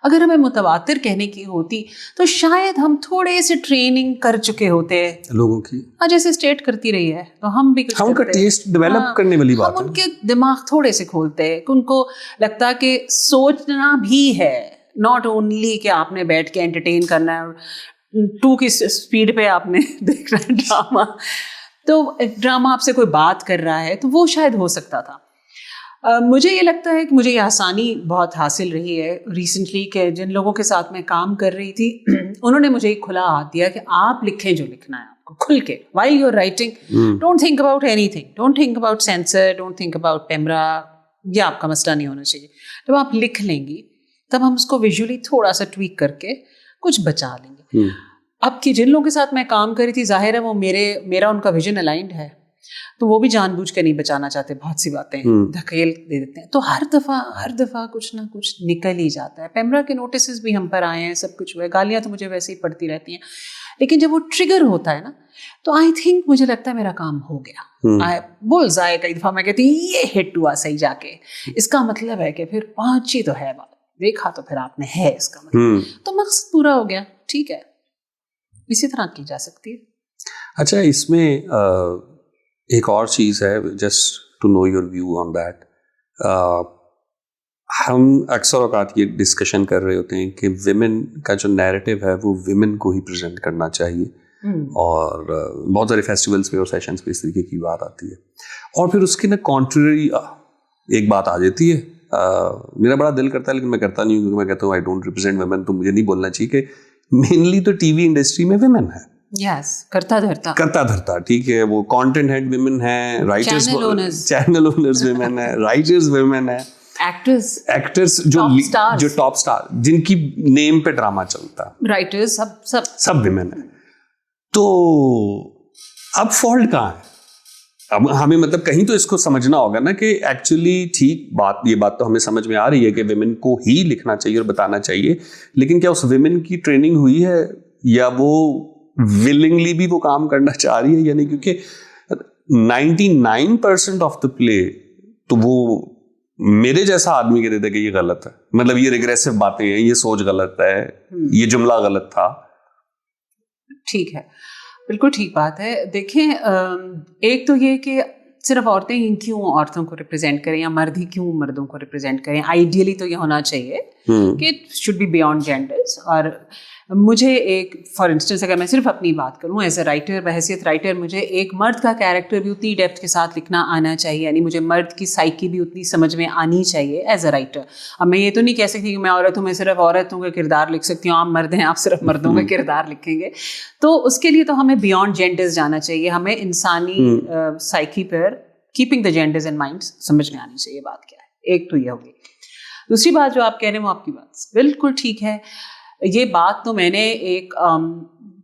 اگر ہمیں متواتر کہنے کی ہوتی تو شاید ہم تھوڑے سے ٹریننگ کر چکے ہوتے لوگوں کی, جیسے اسٹیٹ کرتی رہی ہے, تو ہم بھی ہم کا ٹیسٹ ڈیولپ کرنے والی بات ہے. ہم ان کے دماغ تھوڑے سے کھولتے, کہ ان کو لگتا کہ سوچنا بھی ہے, ناٹ اونلی کہ آپ نے بیٹھ کے انٹرٹین کرنا ہے 2 کی اسپیڈ پہ آپ نے دیکھنا ہے ڈرامہ. تو ڈرامہ آپ سے کوئی بات کر رہا ہے تو وہ شاید ہو سکتا تھا. مجھے یہ لگتا ہے کہ مجھے یہ آسانی بہت حاصل رہی ہے ریسنٹلی, کہ جن لوگوں کے ساتھ میں کام کر رہی تھی انہوں نے مجھے ایک کھلا ہاتھ دیا کہ آپ لکھیں جو لکھنا ہے آپ کو کھل کے, while you're writing don't think about anything, don't think about censor, don't think about PEMRA, یہ آپ کا مسئلہ نہیں ہونا چاہیے. جب آپ لکھ لیں گی تب ہم اس کو ویژولی تھوڑا سا ٹویک کر کے کچھ بچا لیں گے. اب کی جن لوگوں کے ساتھ میں کام کری تھی, ظاہر ہے وہ میرا ان کا ویژن الائنڈ ہے, تو وہ بھی جان بوجھ کے نہیں بچانا چاہتے, بہت سی باتیں دھکیل دے دیتے ہیں. تو ہر دفعہ کچھ نہ کچھ نکل ہی جاتا ہے. پیمرا کے نوٹسز بھی ہم پر آئے ہیں, سب کچھ ہوا ہے, گالیاں تو مجھے ویسے ہی پڑتی رہتی ہیں, لیکن جب وہ ٹریگر ہوتا ہے نا, تو آئی تھنک مجھے لگتا ہے میرا کام ہو گیا. بول ضائع کئی دفعہ میں کہتی ہوں یہ ہٹ ہوا صحیح جا کے, اس کا مطلب ہے کہ پھر پہنچی تو ہے بات, دیکھا تو پھر آپ نے ہے, اس کا مطلب تو مقصد پورا ہو گیا. ٹھیک ہے, اسی طرح کی جا سکتی ہے. اچھا, اس میں ایک اور چیز ہے, just to know your view on that. ہم اکثر اوقات یہ ڈسکشن کر رہے ہوتے ہیں کہ ویمن کا جو نیریٹو ہے وہ ویمن کو ہی پریزنٹ کرنا چاہیے, اور بہت سارے فیسٹیولس پہ اور سیشنس پہ اس طریقے کی بات آتی ہے, اور پھر اس کی نا کانٹریری ایک بات آ جاتی ہے. میرا بڑا دل کرتا ہے لیکن میں کرتا نہیں ہوں, کیونکہ میں کہتا ہوں آئی ڈونٹ ریپرزینٹ ویمن, تو مجھے نہیں بولنا چاہیے کہ مینلی تو ٹی وی انڈسٹری میں ویمن ہے. یس, کرتا دھرتا. ٹھیک ہے, وہ کانٹینٹ ہیڈ ویمن ہیں, رائٹرز چینل اونرز ویمن ہیں, رائٹرز ویمن ہیں, ایکٹرز جو ٹاپ سٹار جن کی نیم پہ ڈرامہ چلتا ہے, رائٹرز سب ویمن ہیں. تو اب فالٹ کہاں ہے؟ اب ہمیں مطلب کہیں تو اس کو سمجھنا ہوگا نا کہ ایکچولی ٹھیک یہ بات تو ہمیں سمجھ میں آ رہی ہے کہ ویمن کو ہی لکھنا چاہیے اور بتانا چاہیے, لیکن کیا اس ویمن کی ٹریننگ ہوئی ہے, یا وہ willingly بھی وہ کام کرنا چاہ رہی ہے یا نہیں؟ کیونکہ 99% آف دا پلے تو وہ میرے جیسا آدمی کہتے تھے کہ یہ غلط ہے, مطلب یہ ریگریسو باتیں ہیں, یہ سوچ غلط ہے, یہ جملہ غلط تھا. ٹھیک ہے, بالکل ٹھیک بات ہے. دیکھیں, ایک تو یہ کہ صرف عورتیں ہی کیوں عورتوں کو ریپرزینٹ کریں, یا مرد ہی کیوں مردوں کو ریپرزینٹ کریں. آئیڈیلی تو یہ ہونا چاہیے کہ it should be beyond genders. اور مجھے ایک فار انسٹنس اگر میں صرف اپنی بات کروں ایز اے رائٹر, بحیثیت رائٹر, مجھے ایک مرد کا کیریکٹر بھی اتنی ڈیپتھ کے ساتھ لکھنا آنا چاہیے, یعنی مجھے مرد کی سائیکی بھی اتنی سمجھ میں آنی چاہیے ایز اے رائٹر. اب میں یہ تو نہیں کہہ سکتی کہ میں عورت ہوں, میں صرف عورتوں کا کردار لکھ سکتی ہوں, آپ مرد ہیں آپ صرف مردوں کا کردار لکھیں گے. تو اس کے لیے تو ہمیں بیانڈ جینڈرز جانا چاہیے, ہمیں انسانی psyche per keeping the genders in mind سمجھ میں آنی چاہیے بات کیا ہے. ایک تو یہ ہوگی. دوسری بات جو آپ کہہ رہے ہیں وہ آپ کی بات بالکل ٹھیک ہے. یہ بات تو میں نے ایک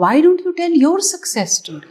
Why don't you tell your success story?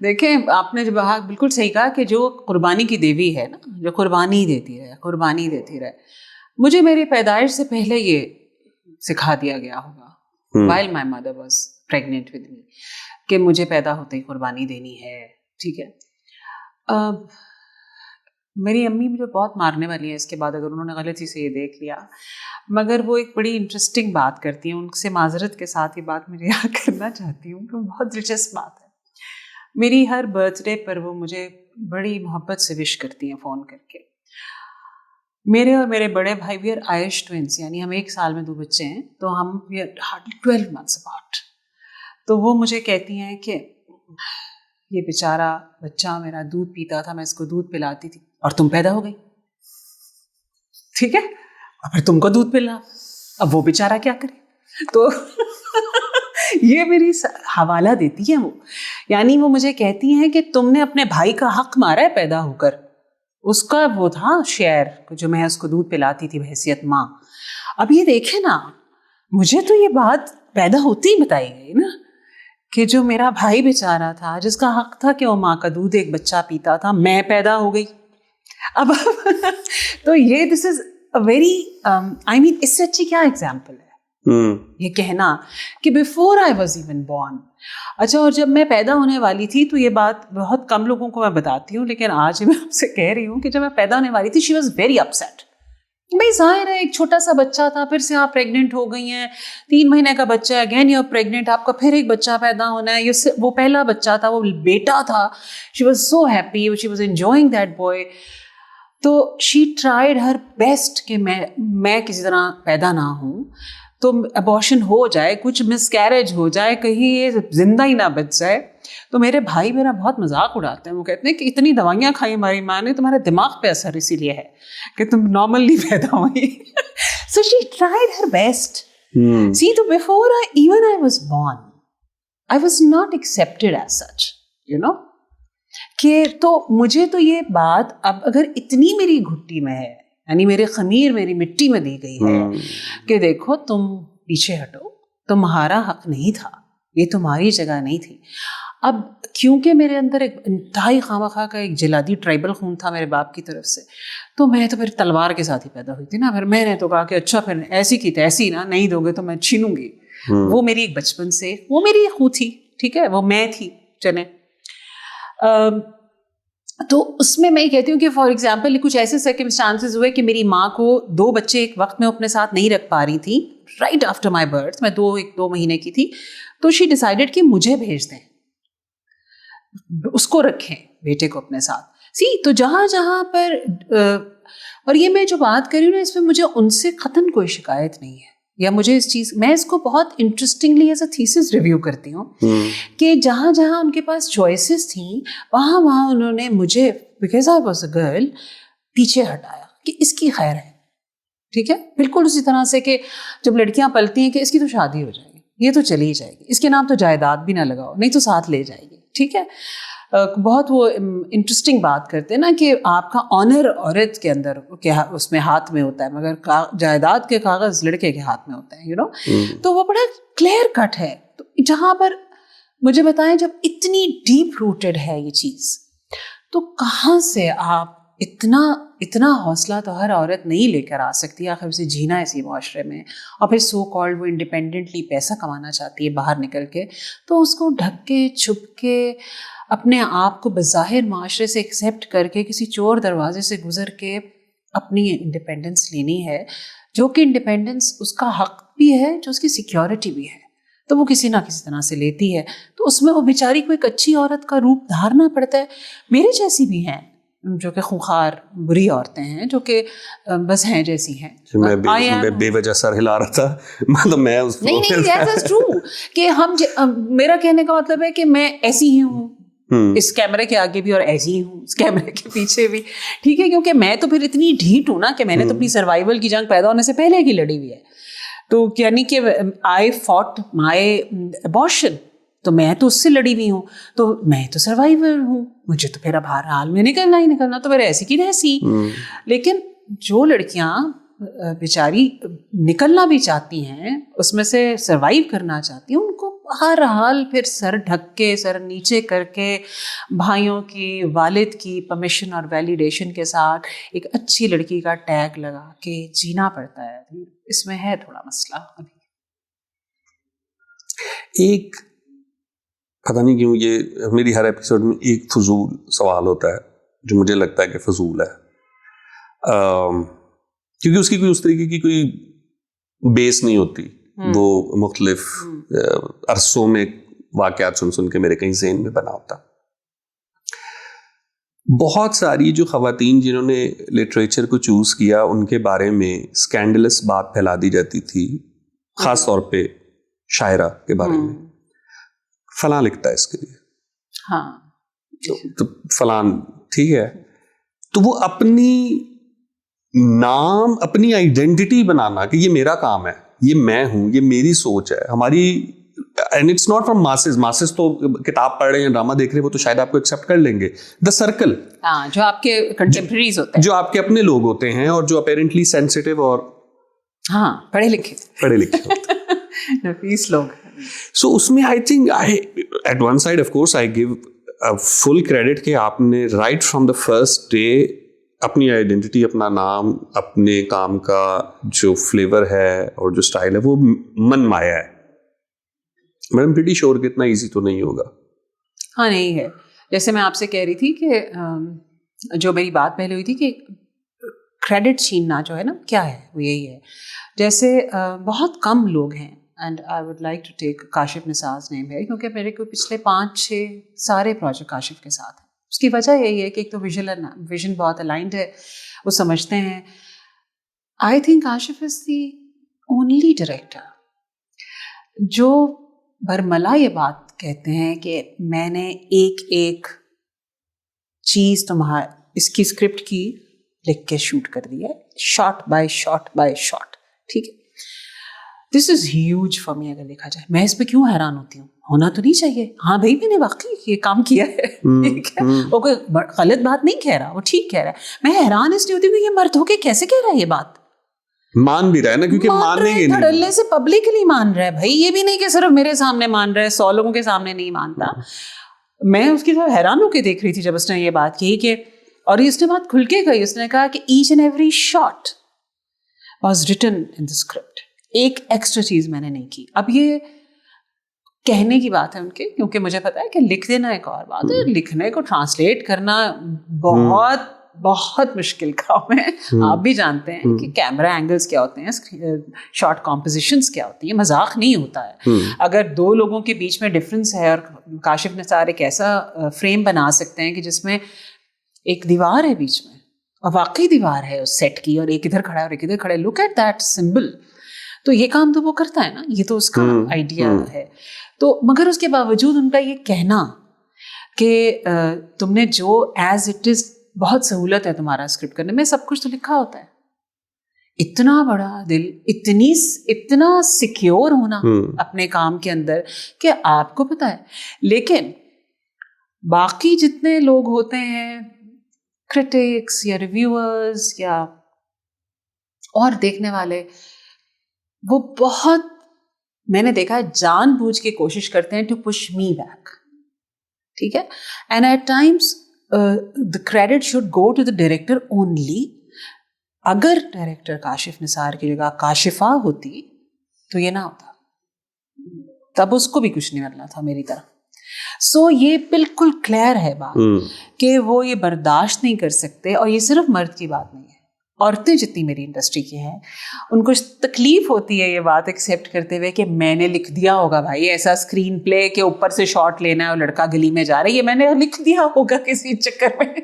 دیکھیں آپ نے جو کہا بالکل صحیح کہا کہ جو قربانی کی دیوی ہے نا, جو قربانی دیتی رہے, مجھے میری پیدائش سے پہلے یہ سکھا دیا گیا ہوگا while my mother was pregnant with me کہ مجھے پیدا ہوتے ہی قربانی دینی ہے. ٹھیک ہے, میری امی مجھے بہت مارنے والی ہیں اس کے بعد اگر انہوں نے غلطی سے یہ دیکھ لیا, مگر وہ ایک بڑی انٹرسٹنگ بات کرتی ہیں, ان سے معذرت کے ساتھ یہ بات میں یاد کرنا چاہتی ہوں کہ بہت دلچسپ بات ہے. میری ہر برتھ ڈے پر وہ مجھے بڑی محبت سے وش کرتی ہیں فون کر کے. میرے اور میرے بڑے بھائی وی آر آئرش ٹوینس, یعنی ہم ایک سال میں 2 بچے ہیں, تو ہم we are hardly 12 months apart. تو وہ مجھے کہتی ہیں کہ یہ بیچارہ بچہ میرا دودھ پیتا تھا, میں اس کو دودھ پلاتی تھی اور تم پیدا ہو گئی. ٹھیک ہے, اور پھر تم کو دودھ پلا, اب وہ بیچارہ کیا کرے. تو یہ میری حوالہ دیتی ہے وہ, یعنی وہ مجھے کہتی ہیں کہ تم نے اپنے بھائی کا حق مارا ہے پیدا ہو کر, اس کا وہ تھا شیئر جو میں اس کو دودھ پلاتی تھی بحیثیت ماں. اب یہ دیکھیں نا, مجھے تو یہ بات پیدا ہوتی ہی بتائی گئی نا کہ جو میرا بھائی بیچارہ تھا جس کا حق تھا کہ وہ ماں کا دودھ ایک بچہ پیتا تھا, میں پیدا ہو گئی. اب تو یہ دس از اے ویری آئی مین اس سے اچھی کیا ایگزامپل ہے یہ کہنا کہ before I was even born. اچھا, اور جب میں پیدا ہونے والی تھی تو یہ بات بہت کم لوگوں کو میں بتاتی ہوں, لیکن آج میں آپ سے کہہ رہی ہوں کہ جب میں پیدا ہونے والی تھی شی واز ویری اپسیٹ. بھائی ظاہر ہے ایک چھوٹا سا بچہ تھا, پھر سے آپ پریگننٹ ہو گئی ہیں, 3 مہینے کا بچہ ہے, اگین یو آر پریگننٹ, آپ کا پھر ایک بچہ پیدا ہونا ہے. وہ پہلا بچہ تھا, وہ بیٹا تھا. She was so happy, she was enjoying that boy. تو شی ٹرائیڈ ہر بیسٹ کہ میں کسی طرح پیدا نہ ہوں, تو ابارشن ہو جائے, کچھ مس کیریج ہو جائے, کہیں یہ زندہ ہی نہ بچ جائے. تو میرے بھائی میرا بہت مذاق اڑاتے ہیں, وہ کہتے ہیں کہ اتنی دوائیاں کھائی ہماری ماں نے, تمہارے دماغ پہ اثر اسی لیے ہے کہ تم نارملی پیدا ہوئی. سو شی ٹرائیڈ ہر بیسٹ. سی, تو before even I was born I was not accepted as such, you know, کہ تو مجھے تو یہ بات اب اگر اتنی میری گھٹی میں ہے, یعنی میرے خمیر میری مٹی میں دی گئی ہے کہ دیکھو تم پیچھے ہٹو, تمہارا حق نہیں تھا, یہ تمہاری جگہ نہیں تھی. اب کیونکہ میرے اندر ایک انتہائی خواہ کا ایک جلادی ٹرائبل خون تھا میرے باپ کی طرف سے, تو میں تو پھر تلوار کے ساتھ ہی پیدا ہوئی تھی نا. پھر میں نے تو کہا کہ اچھا پھر ایسی کی تیسی نا, نہیں دو گے تو میں چھینوں گی. وہ میری ایک بچپن سے وہ میری خو تھی, ٹھیک ہے, وہ میں تھی. چلیں, تو اس میں یہ کہتی ہوں کہ فار ایگزامپل کچھ ایسے سرکمسٹانسز ہوئے کہ میری ماں کو 2 بچے ایک وقت میں اپنے ساتھ نہیں رکھ پا رہی تھی. رائٹ آفٹر مائی برتھ, میں 2 مہینے کی تھی, تو شی ڈیسائیڈیڈ کہ مجھے بھیج دیں, اس کو رکھیں بیٹے کو اپنے ساتھ. تو جہاں جہاں پر اور یہ میں جو بات کر رہی ہوں نا, اس میں مجھے ان سے قطعاً کوئی شکایت نہیں ہے, یا مجھے اس چیز, میں اس کو بہت interestingly as a thesis review کرتی ہوں کہ جہاں جہاں ان کے پاس چوائسیز تھیں وہاں انہوں نے مجھے, because I was a girl, پیچھے ہٹایا کہ اس کی خیر ہے. ٹھیک ہے, بالکل اسی طرح سے کہ جب لڑکیاں پلتی ہیں کہ اس کی تو شادی ہو جائے گی, یہ تو چلی جائے گی, اس کے نام تو جائیداد بھی نہ لگاؤ, نہیں تو ساتھ لے جائے گی. ٹھیک ہے, بہت وہ انٹرسٹنگ بات کرتے ہیں نا کہ آپ کا آنر عورت کے اندر اس میں ہاتھ میں ہوتا ہے, مگر جائیداد کے کاغذ لڑکے کے ہاتھ میں ہوتے ہیں, یو نو. تو وہ بڑا کلیئر کٹ ہے. تو جہاں پر مجھے بتائیں, جب اتنی ڈیپ روٹڈ ہے یہ چیز, تو کہاں سے آپ اتنا حوصلہ تو ہر عورت نہیں لے کر آ سکتی, آخر اسے جینا اسی معاشرے میں, اور پھر سو کالڈ وہ انڈیپینڈنٹلی پیسہ کمانا چاہتی ہے باہر نکل کے, تو اس کو ڈھک کے چھپ کے اپنے آپ کو بظاہر معاشرے سے ایکسیپٹ کر کے کسی چور دروازے سے گزر کے اپنی انڈیپینڈنس لینی ہے, جو کہ انڈیپینڈنس اس کا حق بھی ہے, جو اس کی سیکیورٹی بھی ہے, تو وہ کسی نہ کسی طرح سے لیتی ہے. تو اس میں وہ بیچاری کو ایک اچھی عورت کا روپ دھارنا پڑتا ہے. میرے جیسی بھی ہیں جو کہ خونخوار بری عورتیں ہیں, جو کہ بس ہیں جیسی ہیں. میں بے وجہ سر ہلا رہا تھا, مطلب میں اس نہیں کہ میرا کہنے کا مطلب ہے کہ میں ایسی ہی ہوں, اس کیمرے کے آگے بھی اور ایسی ہی ہوں اس کیمرے کے پیچھے بھی. ٹھیک ہے, کیونکہ میں تو پھر اتنی ڈھیٹ ہوں نا کہ میں نے تو اپنی سروائیول کی جنگ پیدا ہونے سے پہلے کی لڑی ہوئی ہے. تو یعنی کہ آئی فاٹ مائی ابارشن, تو میں تو اس سے لڑی ہوئی ہوں, تو میں تو سروائیور ہوں, مجھے تو پھر اب ہر حال میں نکلنا ہی نکلنا, تو پھر ایسی کی ایسی. لیکن جو لڑکیاں بیچاری نکلنا بھی چاہتی ہیں, اس میں سے سروائیو کرنا چاہتی ہیں, ان کو ہر حال پھر سر ڈھک کے سر نیچے کر کے بھائیوں کی والد کی پرمیشن اور ویلیڈیشن کے ساتھ ایک اچھی لڑکی کا ٹیگ لگا کے جینا پڑتا ہے. اس میں ہے تھوڑا مسئلہ ابھی. ایک پتہ نہیں کیوں یہ میری ہر ایپیسوڈ میں ایک فضول سوال ہوتا ہے جو مجھے لگتا ہے کہ فضول ہے, کیونکہ اس کی کوئی اس طریقے کی کوئی بیس نہیں ہوتی. وہ مختلف عرصوں میں واقعات سن کے میرے کہیں ذہن میں بنا ہوتا. بہت ساری جو خواتین جنہوں نے لٹریچر کو چوز کیا ان کے بارے میں اسکینڈلس بات پھیلا دی جاتی تھی, خاص طور پہ شاعرہ کے بارے میں. فلاں لکھتا ہے اس کے لیے, ہاں تو فلاں ٹھیک ہے. تو وہ اپنی نام, اپنی آئیڈینٹی بنانا کہ یہ میرا کام ہے, یہ میں ہوں, یہ میری سوچ ہے ہماری. And it's not from masses تو کتاب پڑھ رہے ہیں یا ڈرامہ دیکھ رہے ہیں وہ تو شاید آپ کو ایکسیپٹ کر لیں گے. دا سرکل, جو آپ کے کنٹمپریریز ہوتے ہیں, جو آپ کے اپنے لوگ ہوتے ہیں اور جو اپیرنٹلی سینسٹیو اور ہاں پڑھے لکھے ہوتے ہیں, نفیس لوگ. سو اس میں I think at one side of course I give full credit کہ آپ نے right from the first day اپنی آئیڈینٹی, اپنا نام, اپنے کام کا جو فلیور ہے اور جو اسٹائل ہے وہ من مایا ہے. میں ایم پریٹی شیور کہ اتنا ایزی تو نہیں ہوگا. ہاں نہیں ہے. جیسے میں آپ سے کہہ رہی تھی کہ جو میری بات پہلے ہوئی تھی کہ کریڈٹ چھیننا جو ہے نا کیا ہے, وہ یہی ہے. جیسے بہت کم لوگ ہیں, and I would like to take Kashif Nisar name ہے, کیونکہ میرے کو پچھلے 5-6 سارے پروجیکٹ کاشف کے ساتھ ہیں. اس کی وجہ یہی ہے کہ ایک تو ویژن بہت الائنڈ ہے, وہ سمجھتے ہیں. I think Kashif is the only director جو برملا یہ بات کہتے ہیں کہ میں نے ایک چیز اس کی اسکرپٹ کی لکھ کے شوٹ کر دی ہے, شاٹ بائی شاٹ. ٹھیک ہے, دس از ہیوج فار می. اگر دیکھا جائے میں اس پہ کیوں حیران ہوتی ہوں, ہونا تو نہیں چاہیے. ہاں بھائی میں نے واقعی یہ کام کیا ہے, ٹھیک ہے, وہ کوئی غلط بات نہیں کہہ رہا, وہ ٹھیک کہہ رہا ہے. میں حیران اس لیے ہوتی ہوں کہ یہ مرد ہو کے کیسے کہہ رہا ہے یہ بات. مان بھی رہا ہے نا, کیونکہ ماننے کے دھڑلے سے پبلکلی مان رہا ہے بھائی. یہ بھی نہیں کہ صرف میرے سامنے مان رہا ہے, 100 لوگوں کے سامنے نہیں مانتا. میں اس کی طرف حیران ہو کے دیکھ رہی تھی جب اس نے یہ بات کہی کہ, اور اس نے بات کھل کے کہی, اس نے کہا کہ each and every shot was written in the script. ایک ایکسٹرا چیز میں نے نہیں کی. اب یہ کہنے کی بات ہے ان کے, کیونکہ مجھے پتا ہے کہ لکھ دینا ایک اور بات ہے, لکھنے کو ٹرانسلیٹ کرنا بہت بہت مشکل کام ہے. آپ بھی جانتے ہیں کہ کیمرہ اینگلز کیا ہوتے ہیں, شارٹ کمپوزیشنز کیا ہوتی ہیں, مذاق نہیں ہوتا ہے. اگر 2 لوگوں کے بیچ میں ڈفرینس ہے, اور کاشف نثار ایک ایسا فریم بنا سکتے ہیں کہ جس میں ایک دیوار ہے بیچ میں, اور واقعی دیوار ہے اس سیٹ کی, اور ایک ادھر کھڑا ہے اور ایک ادھر کھڑا ہے, لک ایٹ دیٹ سمبل. تو یہ کام تو وہ کرتا ہے نا, یہ تو اس کا آئیڈیا ہے. تو مگر اس کے باوجود ان کا یہ کہنا کہ تم نے جو ایز اٹ از, بہت سہولت ہے تمہارا اسکرپٹ کرنے میں, سب کچھ تو لکھا ہوتا ہے. اتنا بڑا دل, اتنا سیکیور ہونا اپنے کام کے اندر کہ آپ کو پتا ہے. لیکن باقی جتنے لوگ ہوتے ہیں, کرٹکس یا ریویورز یا اور دیکھنے والے, وہ بہت, میں نے دیکھا ہے, جان بوجھ کے کوشش کرتے ہیں ٹو پش می بیک. ٹھیک ہے, and at times the credit should go to the director only. اگر ڈائریکٹر کاشف نثار کی جگہ کاشفہ ہوتی تو یہ نہ ہوتا, تب اس کو بھی کچھ نہیں ملنا تھا میری طرح. سو یہ بالکل کلیئر ہے بات کہ وہ یہ برداشت نہیں کر سکتے. اور یہ صرف مرد کی بات نہیں ہے, عورتیں جتنی میری انڈسٹری کی ہیں ان کو تکلیف ہوتی ہے یہ بات ایکسیپٹ کرتے ہوئے کہ میں نے لکھ دیا ہوگا بھائی ایسا اسکرین پلے کہ اوپر سے شاٹ لینا ہے اور لڑکا گلی میں جا رہا ہے, یہ میں نے لکھ دیا ہوگا کسی چکر میں.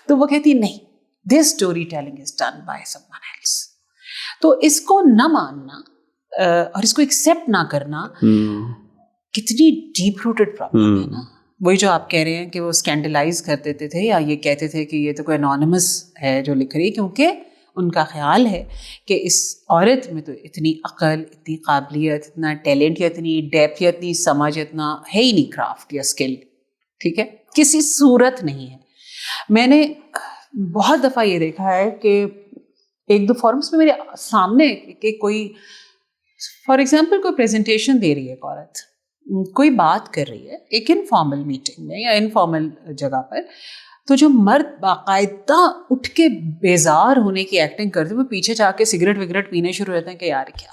تو وہ کہتی نہیں, this storytelling is done by someone else. تو اس کو نہ ماننا اور اس کو ایکسیپٹ نہ کرنا کتنی ڈیپ روٹڈ پرابلم ہے نا. وہی جو آپ کہہ رہے ہیں کہ وہ اسکینڈلائز کر دیتے تھے یا یہ کہتے تھے کہ یہ تو کوئی انونیمس ہے جو لکھ رہی ہے, کیونکہ ان کا خیال ہے کہ اس عورت میں تو اتنی عقل, اتنی قابلیت, اتنا ٹیلنٹ یا اتنی ڈیپتھ یا اتنی سمجھ اتنا ہے ہی نہیں, کرافٹ یا اسکل, ٹھیک ہے, کسی صورت نہیں ہے. میں نے بہت دفعہ یہ دیکھا ہے کہ 1-2 فورمس میں میرے سامنے کہ کوئی فار ایگزامپل کوئی پریزنٹیشن دے رہی ہے ایک عورت, کوئی بات کر رہی ہے ایک انفارمل میٹنگ میں یا انفارمل جگہ پر, تو جو مرد باقاعدہ اٹھ کے بیزار ہونے کی ایکٹنگ کرتے وہ پیچھے جا کے سگریٹ وگریٹ پینے شروع ہوتے ہیں کہ یار کیا.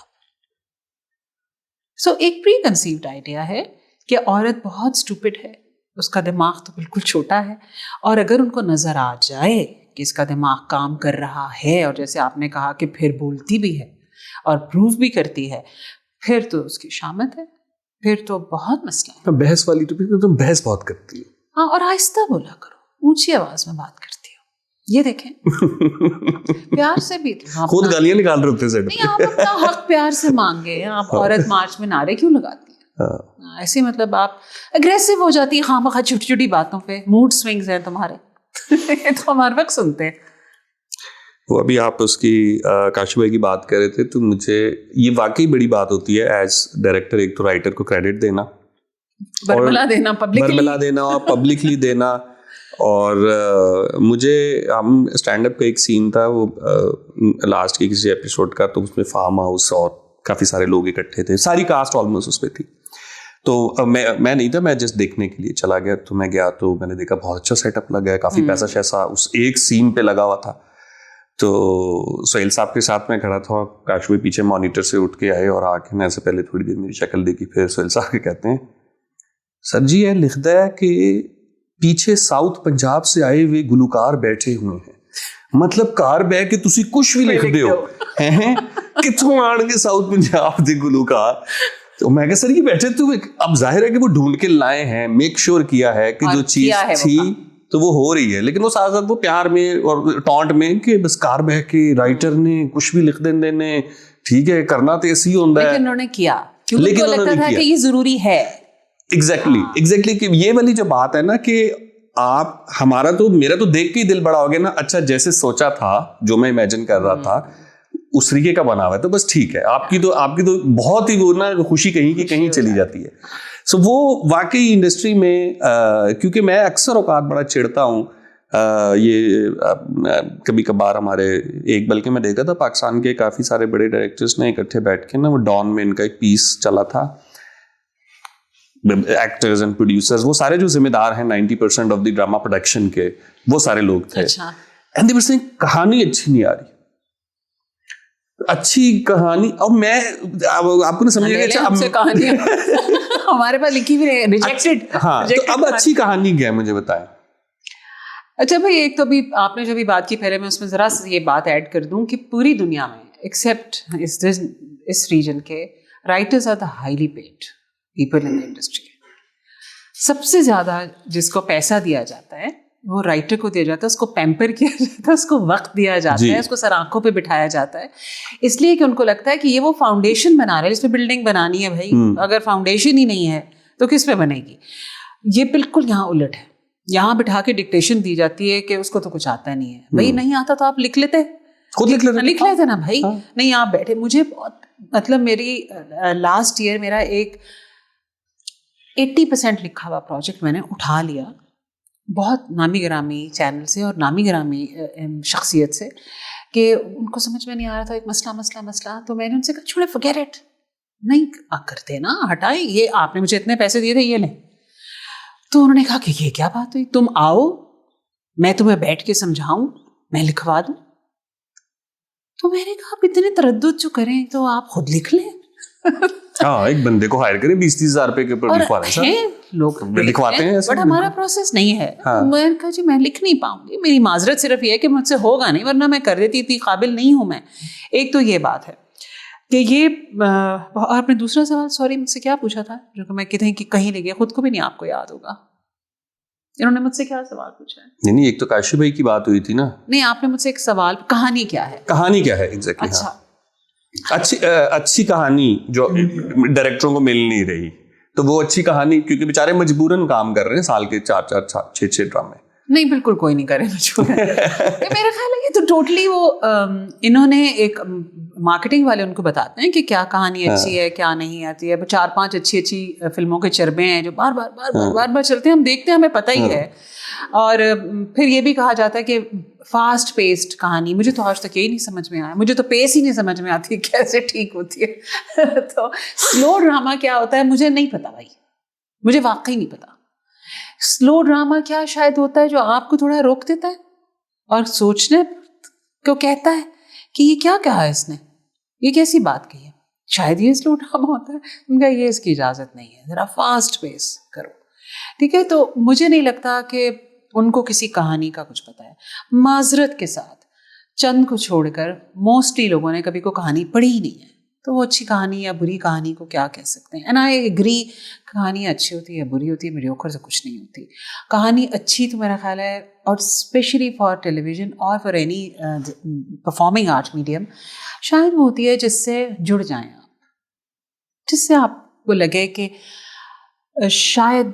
سو ایک پری کنسیوڈ آئیڈیا ہے کہ عورت بہت اسٹوپڈ ہے, اس کا دماغ تو بالکل چھوٹا ہے, اور اگر ان کو نظر آ جائے کہ اس کا دماغ کام کر رہا ہے, اور جیسے آپ نے کہا کہ پھر بولتی بھی ہے اور پروف بھی کرتی ہے, پھر تو اس کی شامت ہے, پھر تو بہت مسئلہ ہے. بحث والی تو تم بحث بہت کرتی ہے. ہاں, اور آہستہ بولا کرو, اونچی آواز میں بات کرتی ہو, یہ دیکھیں پیار سے بھی خود گالیاں نکال رہے ہوتے نہیں, آپ اپنا حق پیار سے مانگے. آپ عورت مارچ میں نعرے کیوں لگاتی ہیں ایسے, مطلب آپ اگریسو ہو جاتی ہے خواہ مخواہ چھوٹی چھوٹی باتوں پہ, موڈ سوئنگز ہیں تمہارے. تو ہمارے وقت سنتے ہیں. وہ ابھی آپ اس کی کاشف بھائی کی بات کر رہے تھے, تو مجھے یہ واقعی بڑی بات ہوتی ہے ایز ڈائریکٹر, ایک تو رائٹر کو کریڈٹ دینا, برملا دینا اور پبلکلی دینا. اور مجھے ہم اسٹینڈ اپ کا ایک سین تھا وہ لاسٹ کے کسی ایپیسوڈ کا, تو اس میں فارم ہاؤس اور کافی سارے لوگ اکٹھے تھے, ساری کاسٹ آلموسٹ اس پہ تھی. تو میں نہیں تھا, میں جسٹ دیکھنے کے لیے چلا گیا. تو میں گیا تو میں نے دیکھا بہت اچھا سیٹ اپ لگا ہے, کافی پیسہ شیسا اس ایک سین پہ لگا ہوا تھا. تو سہیل صاحب کے ساتھ میں کھڑا تھا, کاش بھائی پیچھے مانیٹر سے اٹھ کے آئے اور آ کے میں سے پہلے تھوڑی دیر میری شکل دیکھی, پھر سہیل صاحب کے کہتے ہیں سر جی یہ لکھتا ہے کہ پیچھے ساؤتھ پنجاب سے آئے ہوئے گلوکار بیٹھے ہوئے ہیں, مطلب کار بہ کے تسی کچھ بھی لکھ دے ہو کتوں آن کے ساؤتھ پنجاب دے گلوکار. تو میں کہا سر یہ بیٹھے تو اب ظاہر ہے کہ وہ ڈھونڈ کے لائے ہیں, میک شور کیا ہے کہ جو چیز تھی تو وہ ہو رہی ہے, لیکن وہ ساتھ ساتھ وہ پیار میں اور ٹونٹ میں کہ بس کار بہ کے رائٹر نے کچھ بھی لکھ دینے نے, ٹھیک ہے کرنا تو ایسی ہوتا ہے, لیکن انہوں نے کیا کیونکہ ان کو لگتا تھا کہ یہ ضروری ہے. ایگزیکٹلی کہ یہ والی جو بات ہے نا کہ آپ ہمارا تو میرا تو دیکھ کے ہی دل بڑا ہو گیا نا, اچھا جیسے سوچا تھا جو میں امیجن کر رہا تھا اس طریقے کا بنا ہوا ہے, تو بس ٹھیک ہے. آپ کی تو بہت ہی وہ نا خوشی کہیں کی کہیں چلی جاتی ہے. سو وہ واقعی انڈسٹری میں کیونکہ میں اکثر اوقات بڑا چڑھتا ہوں, یہ کبھی کبھار ہمارے ایک بلکہ میں دیکھا تھا پاکستان کے کافی سارے بڑے ڈائریکٹرز نے اکٹھے بیٹھ کے نا, وہ ڈان میں ان کا ایک پیس چلا تھا, ایکٹرز اینڈ پروڈیوسرز وہ سارے جو ذمہ دار ہیں 90% آف دی ڈراما پروڈکشن کے, وہ سارے لوگ تھے. اینڈ دے ور سیئنگ کہانی اچھی نہیں آ رہی, اچھی کہانی. اور میں آپ کو نہیں سمجھ گیا ہمارے پاس لکھی ہوئی ریجیکٹڈ. ہاں, تو اب اچھی کہانی کیا ہے مجھے بتائیں. اچھا بھائی, ایک تو بھی آپ نے جو بھی بات کی, پہلے میں اس میں ذرا سے یہ بات ایڈ کر دوں کہ پوری دنیا میں ایکسیپٹ اس ریجن کے writers are the highly paid people in the industry. سب سے زیادہ جس کو پیسہ دیا جاتا ہے وہ رائٹر کو دیا جاتا ہے, اس کو پیمپر کیا جاتا ہے, اس کو وقت دیا جاتا ہے, اس کو سر آنکھوں پہ بٹھایا جاتا ہے, اس لیے کہ ان کو لگتا ہے کہ یہ وہ فاؤنڈیشن بنا رہا ہے جس پہ بلڈنگ بنانی ہے. بھائی اگر فاؤنڈیشن ہی نہیں ہے تو کس پہ بنے گی. یہ بالکل یہاں الٹ ہے, یہاں بٹھا کے ڈکٹیشن دی جاتی ہے کہ اس کو تو کچھ آتا نہیں ہے. بھائی نہیں آتا تو آپ لکھ لیتے, خود لکھ لیتے نا بھائی. نہیں آپ بیٹھے, مجھے بہت مطلب میری لاسٹ ایئر میرا ایک 80% لکھا ہوا پروجیکٹ میں نے اٹھا لیا بہت نامی گرامی چینل سے اور نامی گرامی شخصیت سے, کہ ان کو سمجھ میں نہیں آ رہا تھا ایک مسئلہ. تو میں نے ان سے کہا چھوڑے forget it, نہیں کرتے نا, ہٹائیں, یہ آپ نے مجھے اتنے پیسے دیے تھے یہ لیں. تو انہوں نے کہا کہ یہ کیا بات ہوئی, تم آؤ میں تمہیں بیٹھ کے سمجھاؤں, میں لکھوا دوں. تو میں نے کہا آپ اتنے تردد جو کریں تو آپ خود لکھ لیں. ہاں, ایک بندے کو ہائر کریں 20-30 ہزار روپے کے اوپر لکھوا رہے ہیں لوگ لکھواتے ہیں, بٹ ہمارا پروسیس نہیں ہے. میں نے کہا جی میں لکھ نہیں پاؤں گی, میری معذرت صرف یہ ہے کہ مجھ سے ہوگا نہیں, ورنہ میں کر دیتی, اتنی قابل نہیں ہوں میں. ایک تو یہ بات ہے کہ یہ, آپ نے دوسرا سوال سوری مجھ سے کیا پوچھا تھا جو کہ میں کہیں لے گیا, خود کو بھی نہیں آپ کو یاد ہوگا. انہوں نے مجھ سے کیا سوال پوچھا ہے؟ نہیں, ایک تو کاشف بھائی کی بات ہوئی تھی نا. نہیں, آپ نے مجھ سے ایک سوال, کہانی کیا ہے ایگزیکٹلی. اچھا, اچھی کہانی جو ڈائریکٹروں کو مل نہیں رہی, تو وہ اچھی کہانی کیونکہ بیچارے مجبوراً کام کر رہے ہیں, سال کے 4-6 ڈرامے. نہیں بالکل کوئی نہیں کرے مجبوراً. میرا خیال ہے یہ تو ٹوٹلی وہ انہوں نے ایک مارکیٹنگ والے ان کو بتاتے ہیں کہ کیا کہانی اچھی ہے کیا نہیں آتی ہے. 4-5 اچھی فلموں کے چربے ہیں جو بار بار چلتے ہیں, ہم دیکھتے ہیں, ہمیں پتہ ہی ہے. اور پھر یہ بھی کہا جاتا ہے کہ فاسٹ پیسڈ کہانی, مجھے تو آج تک یہی نہیں سمجھ میں آیا, مجھے تو پیس ہی نہیں سمجھ میں آتی کیسے ٹھیک ہوتی ہے. تو سلو ڈرامہ کیا ہوتا ہے مجھے نہیں پتا بھائی. مجھے واقعی نہیں پتا. سلو ڈراما کیا شاید ہوتا ہے جو آپ کو تھوڑا روک دیتا ہے اور سوچنے کو کہتا ہے کہ یہ کیا کہا ہے اس نے, یہ کیسی بات کہی ہے. شاید یہ سلو ڈراما ہوتا ہے. ان کا یہ اس کی اجازت نہیں ہے, ذرا فاسٹ پیس کرو, ٹھیک ہے. تو مجھے نہیں لگتا کہ ان کو کسی کہانی کا کچھ پتا ہے. معذرت کے ساتھ چند کو چھوڑ کر موسٹلی لوگوں نے کبھی کوئی کہانی پڑھی ہی نہیں ہے, تو وہ اچھی کہانی یا بری کہانی کو کیا کہہ سکتے ہیں. اینڈ آئی ایگری, کہانی اچھی ہوتی ہے یا بری ہوتی ہے, میڈیوکر سے کچھ نہیں ہوتی. کہانی اچھی تو میرا خیال ہے, اور اسپیشلی فار ٹیلی ویژن اور for any performing art medium, شاید وہ ہوتی ہے جس سے جڑ جائیں آپ, جس سے آپ کو لگے کہ شاید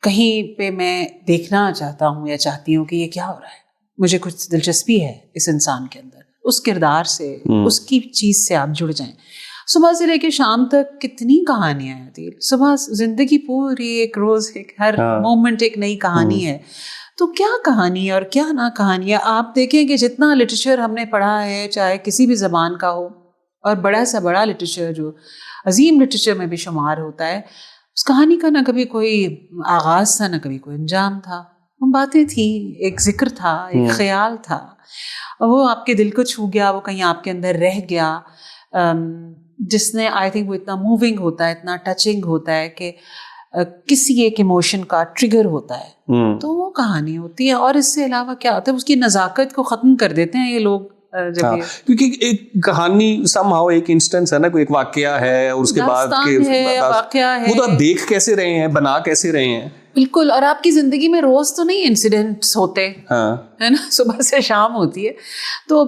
کہیں پہ میں دیکھنا چاہتا ہوں یا چاہتی ہوں کہ یہ کیا ہو رہا ہے, مجھے کچھ دلچسپی ہے اس انسان کے اندر, اس کردار سے, اس کی چیز سے آپ جڑ جائیں. صبح سے لے کے شام تک کتنی کہانیاں آتی ہیں. صبح زندگی پوری ایک روز, ایک ہر مومنٹ ایک نئی کہانی ہے. تو کیا کہانی ہے اور کیا نہ کہانی ہے. آپ دیکھیں کہ جتنا لٹریچر ہم نے پڑھا ہے, چاہے کسی بھی زبان کا ہو, اور بڑا سا بڑا لٹریچر جو عظیم لٹریچر میں بھی شمار ہوتا ہے, اس کہانی کا نہ کبھی کوئی آغاز تھا, نہ کبھی کوئی انجام تھا. وہ باتیں تھیں, ایک ذکر تھا, ایک خیال تھا, وہ آپ کے دل کو چھو گیا, وہ کہیں آپ کے اندر رہ گیا, جس نے آئی تھنک وہ اتنا موونگ ہوتا ہے, اتنا ٹچنگ ہوتا ہے کہ کسی ایک ایموشن کا ٹریگر ہوتا ہے, تو وہ کہانی ہوتی ہے. اور اس سے علاوہ کیا ہوتا ہے, اس کی نزاکت کو ختم کر دیتے ہیں یہ لوگ. کیونکہ ایک کہانی سم ہاؤ ایک انسٹنس ہے نا, کوئی ایک واقعہ ہے, اور اس کے بعد وہ تو آپ دیکھ کیسے رہے ہیں, بنا کیسے رہے ہیں. بالکل. اور آپ کی زندگی میں روز تو نہیں انسیڈنٹس ہوتے ہے نا, صبح سے شام ہوتی ہے, تو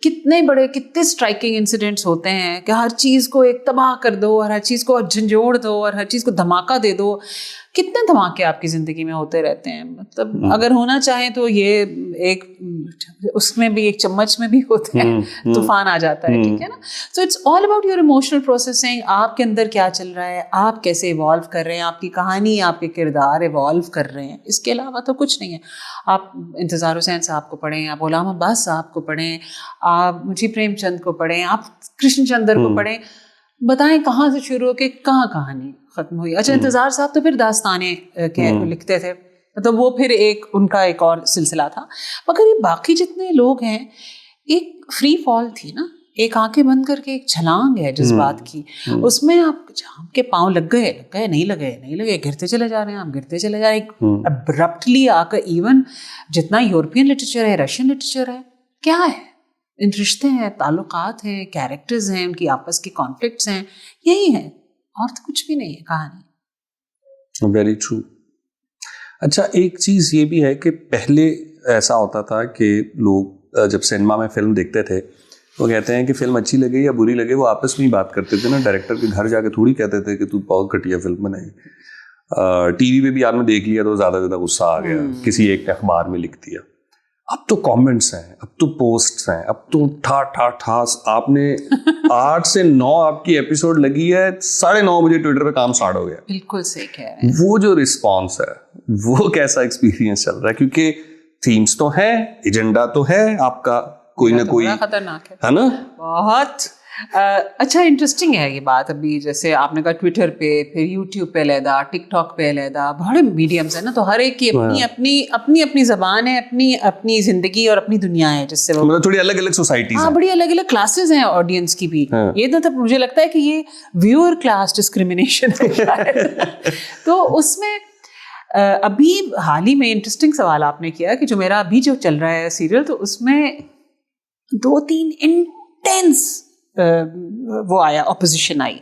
کتنے بڑے کتنے اسٹرائکنگ انسیڈنٹس ہوتے ہیں کہ ہر چیز کو ایک تباہ کر دو, اور ہر چیز کو جھنجھوڑ دو, اور ہر چیز کو دھماکہ دے دو. کتنے دھماکے آپ کی زندگی میں ہوتے رہتے ہیں. مطلب اگر ہونا چاہیں تو یہ ایک اس میں بھی ایک چمچ میں بھی ہوتے ہیں, طوفان آ جاتا ہے, ٹھیک ہے نا. So it's all about your emotional processing. آپ کے اندر کیا چل رہا ہے, آپ کیسے ایوالو کر رہے ہیں, آپ کی کہانی, آپ کے کردار ایوالو کر رہے ہیں. اس کے علاوہ تو کچھ نہیں ہے. آپ انتظار حسین صاحب کو پڑھیں, آپ غلام عباس صاحب کو پڑھیں, آپ منشی پریم چند کو پڑھیں, آپ کرشن چندر کو پڑھیں, بتائیں کہاں سے شروع ہو کے کہاں کہانی ختم ہوئی. اچھا, انتظار صاحب تو پھر داستانیں لکھتے تھے, تو وہ پھر ایک ان کا ایک اور سلسلہ تھا. مگر یہ باقی جتنے لوگ ہیں, ایک فری فال تھی نا, ایک آنکھیں بند کر کے ایک چھلانگ ہے جذبات کی. اس میں آپ جہاں کے پاؤں لگ گئے نہیں لگے, گرتے چلے جا رہے ہیں, آپ گرتے چلے جا رہے ہیں. ابرپٹلی آ کر ایون جتنا یورپین لٹریچر ہے, رشین لٹریچر ہے, کیا ہے, ان رشتے ہیں, تعلقات ہیں, کیریکٹرز ہیں, ان کی آپس کی کانفلکٹس ہیں, یہی ہے, اور تو کچھ بھی نہیں ہے کہانی. Very true. اچھا, ایک چیز یہ بھی ہے کہ پہلے ایسا ہوتا تھا کہ لوگ جب سنیما میں فلم دیکھتے تھے, وہ کہتے ہیں کہ فلم اچھی لگے یا بری لگے, وہ آپس میں ہی بات کرتے تھے نا, ڈائریکٹر کے گھر جا کے تھوڑی کہتے تھے کہ تو بہت گھٹیا فلم بنائی. ٹی وی پہ بھی آپ نے دیکھ لیا تو زیادہ غصہ آ گیا, کسی ایک نے اخبار میں لکھ دیا. اب تو کامنٹس ہیں, اب تو پوسٹس ہیں, اب تو ٹھاس. آپ نے 8 سے 9 آپ کی ایپیسوڈ لگی ہے, 9:30 بجے ٹویٹر پہ کام سٹارٹ ہو گیا. بالکل صحیح کہہ رہے ہیں. وہ جو رسپانس ہے, وہ کیسا ایکسپیرینس چل رہا ہے, کیونکہ تھیمس تو ہیں, ایجنڈا تو ہے آپ کا کوئی نہ کوئی, خطرناک ہے نا. بہت اچھا, انٹرسٹنگ ہے یہ بات. ابھی جیسے آپ نے کہا ٹویٹر پہ, پھر یوٹیوب پہ علیحدہ, ٹک ٹاک پہ علیحدہ, بڑے میڈیمس ہیں نا, تو ہر ایک کی اپنی زبان ہے, اپنی زندگی اور اپنی دنیا ہے, جس سے وہ تھوڑی الگ الگ سوسائٹیز ہیں, بڑی الگ الگ کلاسز ہیں آڈینس کی بھی. یہ تو مجھے لگتا ہے کہ یہ ویور کلاس ڈسکریمنیشن ہے. تو اس میں ابھی حال ہی میں انٹرسٹنگ سوال آپ نے کیا کہ جو میرا ابھی جو چل رہا ہے سیریل, تو اس میں 2-3 انٹینس وہ آیا, اپوزیشن آئی.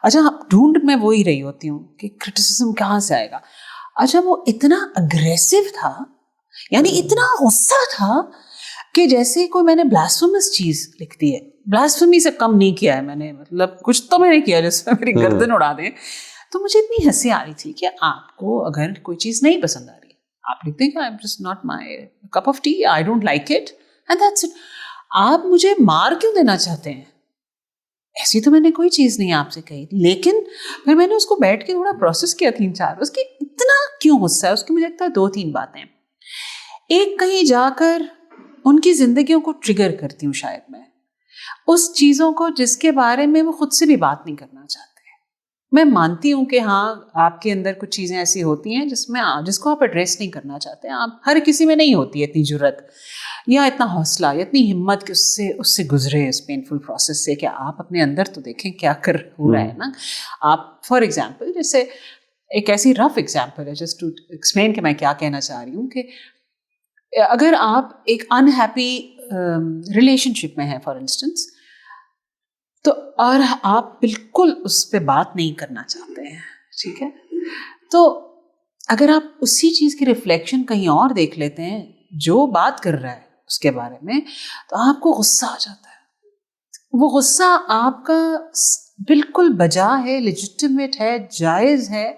اچھا, ڈھونڈ میں وہی رہی ہوتی ہوں کہ کرٹیسزم کہاں سے آئے گا. اچھا, وہ اتنا اگریسو تھا, یعنی اتنا غصہ تھا کہ جیسے کوئی میں نے بلاسفیمس چیز لکھ دی ہے. بلاسفیمی سے کم نہیں کیا ہے میں نے, مطلب کچھ تو میں نے کیا جس میں میری گردن اڑا دیں. تو مجھے اتنی ہنسی آ رہی تھی کہ آپ کو اگر کوئی چیز نہیں پسند آ رہی ہے, آپ لکھتے ہیں کہ I'm just not my cup of tea, I don't like it, and that's it. آپ مجھے مار کیوں دینا چاہتے ہیں؟ ایسی تو میں نے کوئی چیز نہیں آپ سے کہی. لیکن پھر میں نے اس کو بیٹھ کے تھوڑا پروسیس کیا 3-4, اس کی اتنا کیوں غصہ ہے. اس کی مجھے لگتا ہے 2-3 باتیں. ایک, کہیں جا کر ان کی زندگیوں کو ٹریگر کرتی ہوں شاید میں, اس چیزوں کو جس کے بارے میں وہ خود سے بھی بات نہیں کرنا چاہتے. میں مانتی ہوں کہ ہاں آپ کے اندر کچھ چیزیں ایسی ہوتی ہیں جس کو آپ ایڈریس نہیں کرنا چاہتے. آپ ہر کسی میں نہیں ہوتی ہے اتنی جرت یا اتنا حوصلہ یا اتنی ہمت کہ اس سے گزرے اس پینفل پروسیس سے, کہ آپ اپنے اندر تو دیکھیں کیا ہو رہا ہے نا. آپ فار ایگزامپل, جیسے ایک ایسی رف ایگزامپل ہے جسٹ ٹو ایکسپلین کہ میں کیا کہنا چاہ رہی ہوں, کہ اگر آپ ایک انہیپی ریلیشن شپ میں ہیں فار انسٹنس, تو اور آپ بالکل اس پہ بات نہیں کرنا چاہتے ہیں, ٹھیک ہے, تو اگر آپ اسی چیز کی ریفلیکشن کہیں اور دیکھ لیتے ہیں جو بات کر رہا ہے اس کے بارے میں, تو آپ کو غصہ آ جاتا ہے. وہ غصہ آپ کا بالکل بجا ہے, لیجٹمیٹ ہے, جائز ہے,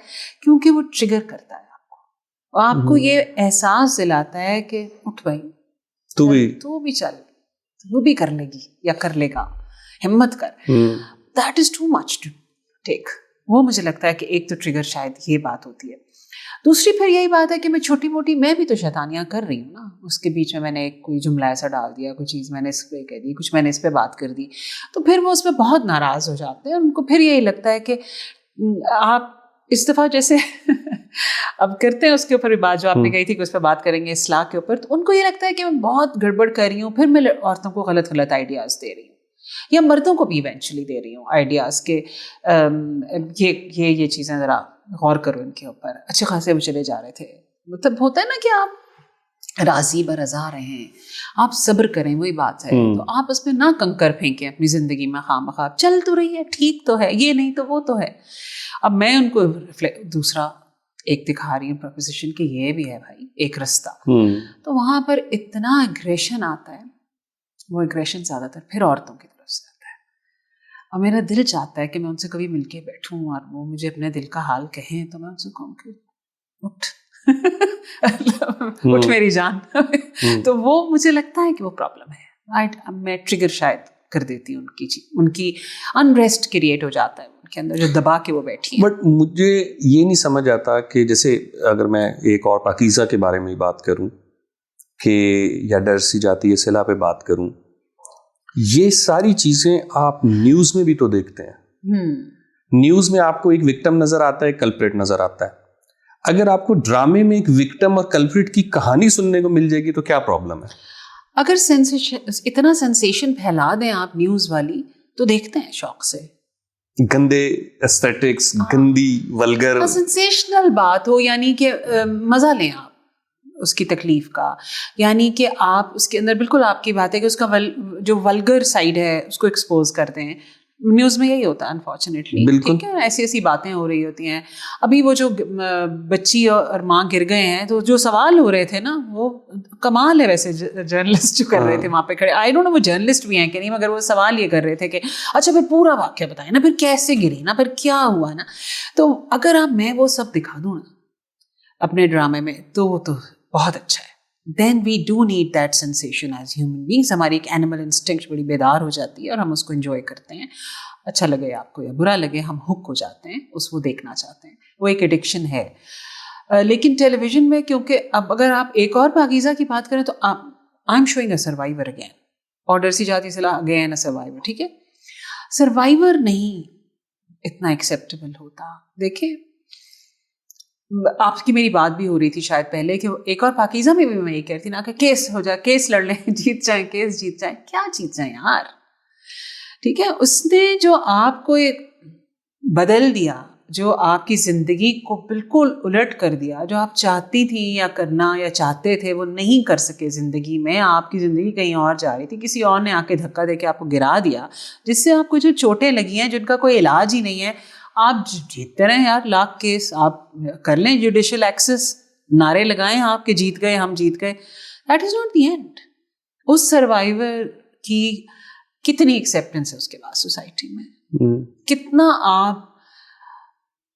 کیونکہ وہ ٹریگر کرتا ہے آپ کو, آپ کو یہ احساس دلاتا ہے کہ اٹھ بھائی تو بھی چل, وہ بھی کر لے گی یا کر لے گا, ہمت کر. That is too much to take. وہ مجھے لگتا ہے کہ ایک تو ٹریگر شاید یہ بات ہوتی ہے. دوسری پھر یہی بات ہے کہ میں چھوٹی موٹی, میں بھی تو شیطانیاں کر رہی ہوں نا, اس کے بیچ میں میں نے کوئی جملہ ایسا ڈال دیا, کوئی چیز میں نے اس پہ کہہ دی, کچھ میں نے اس پہ بات کر دی, تو پھر وہ اس پہ بہت ناراض ہو جاتے ہیں. ان کو پھر یہی لگتا ہے کہ آپ اس دفعہ جیسے اب کرتے ہیں اس کے اوپر بھی بات جو آپ نے کہی تھی کہ اس پہ بات کریں گے اصلاح کے اوپر, تو ان کو یہ لگتا ہے کہ میں بہت گڑبڑ کر رہی ہوں, پھر میں عورتوں کو غلط آئیڈیاز دے رہی ہوں, یا مردوں کو بھی ایونچولی دے رہی ہوں آئیڈیاز کہ یہ چیزیں ذرا غور کرو ان کے اوپر. اچھے خاصے وہ چلے جا رہے تھے, مطلب ہوتا ہے نا کہ آپ راضی برضا رہیں, آپ صبر کریں, وہی بات ہے. تو آپ اس پہ نہ کنکر پھینکیں اپنی زندگی میں, خواہ مخواہ چل تو رہی ہے, ٹھیک تو ہے, یہ نہیں تو وہ تو ہے. اب میں ان کو دوسرا ایک دکھا رہی ہوں پروپوزیشن کہ یہ بھی ہے بھائی ایک رستہ, تو وہاں پر اتنا اگریشن آتا ہے. وہ اگریشن زیادہ تر پھر عورتوں کی طرف سے آتا ہے, اور میرا دل چاہتا ہے کہ میں ان سے کبھی مل کے بیٹھوں اور وہ مجھے اپنے دل کا حال کہیں, تو میں ان سے کہوں کہ اٹھ میری جان. تو وہ مجھے لگتا ہے کہ وہ پرابلم ہے. میں ٹریگر شاید کر دیتی ہوں ان کی انریسٹ کریٹ ہو جاتا ہے ان کے اندر جو دبا کے وہ بیٹھی ہے. بٹ مجھے یہ نہیں سمجھ آتا کہ جیسے اگر میں ایک اور پاکیزہ کے بارے میں بات کروں کہ یا ڈر سی جاتی ہے صلہ پہ بات کروں, یہ ساری چیزیں آپ نیوز میں بھی تو دیکھتے ہیں. نیوز میں آپ کو ایک وکٹم نظر آتا ہے, ایک کلپریٹ نظر آتا ہے. اگر آپ کو ڈرامے میں ایک وکٹم اور کلپریٹ کی کہانی سننے کو مل جائے گی تو کیا پرابلم ہے؟ اگر اتنا سینسیشن پھیلا دیں آپ نیوز والی, تو دیکھتے ہیں شوق سے. گندے ایستھیٹکس, گندی ولگر سینسیشنل بات ہو, یعنی کہ مزہ لیں آپ اس کی تکلیف کا, یعنی کہ آپ اس کے اندر بالکل آپ کی بات ہے کہ اس کا جو ولگر سائڈ ہے اس کو ایکسپوز کرتے ہیں. نیوز میں یہی ہوتا ہے انفارچونیٹلی, ٹھیک ہے, ایسی ایسی باتیں ہو رہی ہوتی ہیں. ابھی وہ جو بچی اور ماں گر گئے ہیں, تو جو سوال ہو رہے تھے نا, وہ کمال ہے ویسے جرنلسٹ جو کر رہے تھے وہاں پہ کھڑے. آئی ڈونٹ نو وہ جرنلسٹ بھی ہیں کہ نہیں, مگر وہ سوال یہ کر رہے تھے کہ اچھا پھر پورا واقعہ بتائیں نا, پھر کیسے گری نا, پھر کیا ہوا نا. تو اگر میں وہ سب دکھا دوں نا اپنے ڈرامے میں, تو وہ تو بہت اچھا ہے. Then we do need that sensation as human beings. ہماری ایک اینیمل انسٹنکٹ بڑی بیدار ہو جاتی ہے اور ہم اس کو انجوائے کرتے ہیں. اچھا لگے آپ کو یا برا لگے, ہم ہک ہو جاتے ہیں, اس کو دیکھنا چاہتے ہیں. وہ ایک ایڈکشن ہے. لیکن ٹیلی ویژن میں, کیونکہ اب اگر آپ ایک اور پاکیزہ کی بات کریں, تو I am showing a survivor again, آرڈر سی جاتی صلاح اگین اے سروائیور. ٹھیک ہے, سروائیور نہیں اتنا ایکسیپٹیبل ہوتا. دیکھیں, آپ کی میری بات بھی ہو رہی تھی شاید پہلے کہ ایک اور پاکیزہ میں بھی میں یہ کہتی نا کہ کیس ہو جائے, کیس لڑ لیں, جیت جائیں, کیس جیت جائیں. کیا جیت جائیں یار, ٹھیک ہے. اس نے جو آپ کو ایک بدل دیا, جو آپ کی زندگی کو بالکل الٹ کر دیا, جو آپ چاہتی تھی یا کرنا یا چاہتے تھے وہ نہیں کر سکے زندگی میں, آپ کی زندگی کہیں اور جا رہی تھی, کسی اور نے آ کے دھکا دے کے آپ کو گرا دیا, جس سے آپ کو جو چوٹیں لگی ہیں جن کا کوئی علاج ہی نہیں ہے. آپ جیتتے رہیں یار, لاکھ کیس آپ کر لیں, جوڈیشل ایکسس نعرے لگائیں آپ کہ جیت گئے, ہم جیت گئے. That is not the end. اس سروائیور کی کتنی ایکسیپٹنس ہے اس کے بعد سوسائٹی میں, کتنا آپ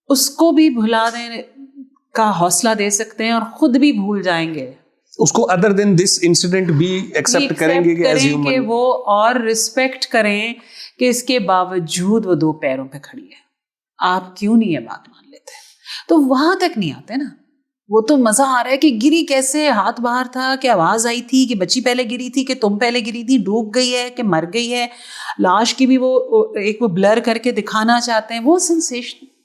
اس کو بھی بھلا دیں کا حوصلہ دے سکتے ہیں اور خود بھی بھول جائیں گے, اس کو ادر دین دس انسیڈنٹ بھی ایکسیپٹ کریں گے کہ وہ اور رسپیکٹ کریں کہ اس کے باوجود وہ دو پیروں پہ کھڑی ہے. آپ کیوں نہیں یہ بات مان لیتے؟ تو وہاں تک نہیں آتے نا. وہ تو مزہ آ رہا ہے کہ گری کیسے, ہاتھ باہر تھا کہ آواز آئی تھی کہ بچی پہلے گری تھی کہ تم پہلے گری تھی, ڈوب گئی ہے کہ مر گئی ہے, لاش کی بھی وہ ایک وہ بلر کر کے دکھانا چاہتے ہیں. وہ sensation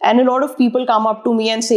And a lot of people come up to me and say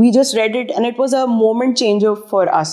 we just read it and it was a moment changer for us.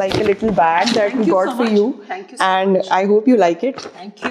like a little bag that we got for you. Thank you so and much. I hope you like it. Thank you.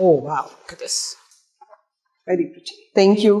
Oh wow, look at this. Very pretty. Thank you.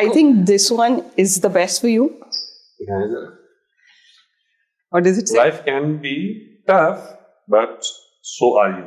I think this one is the best for you. What does it say? Life can be tough, but so are you.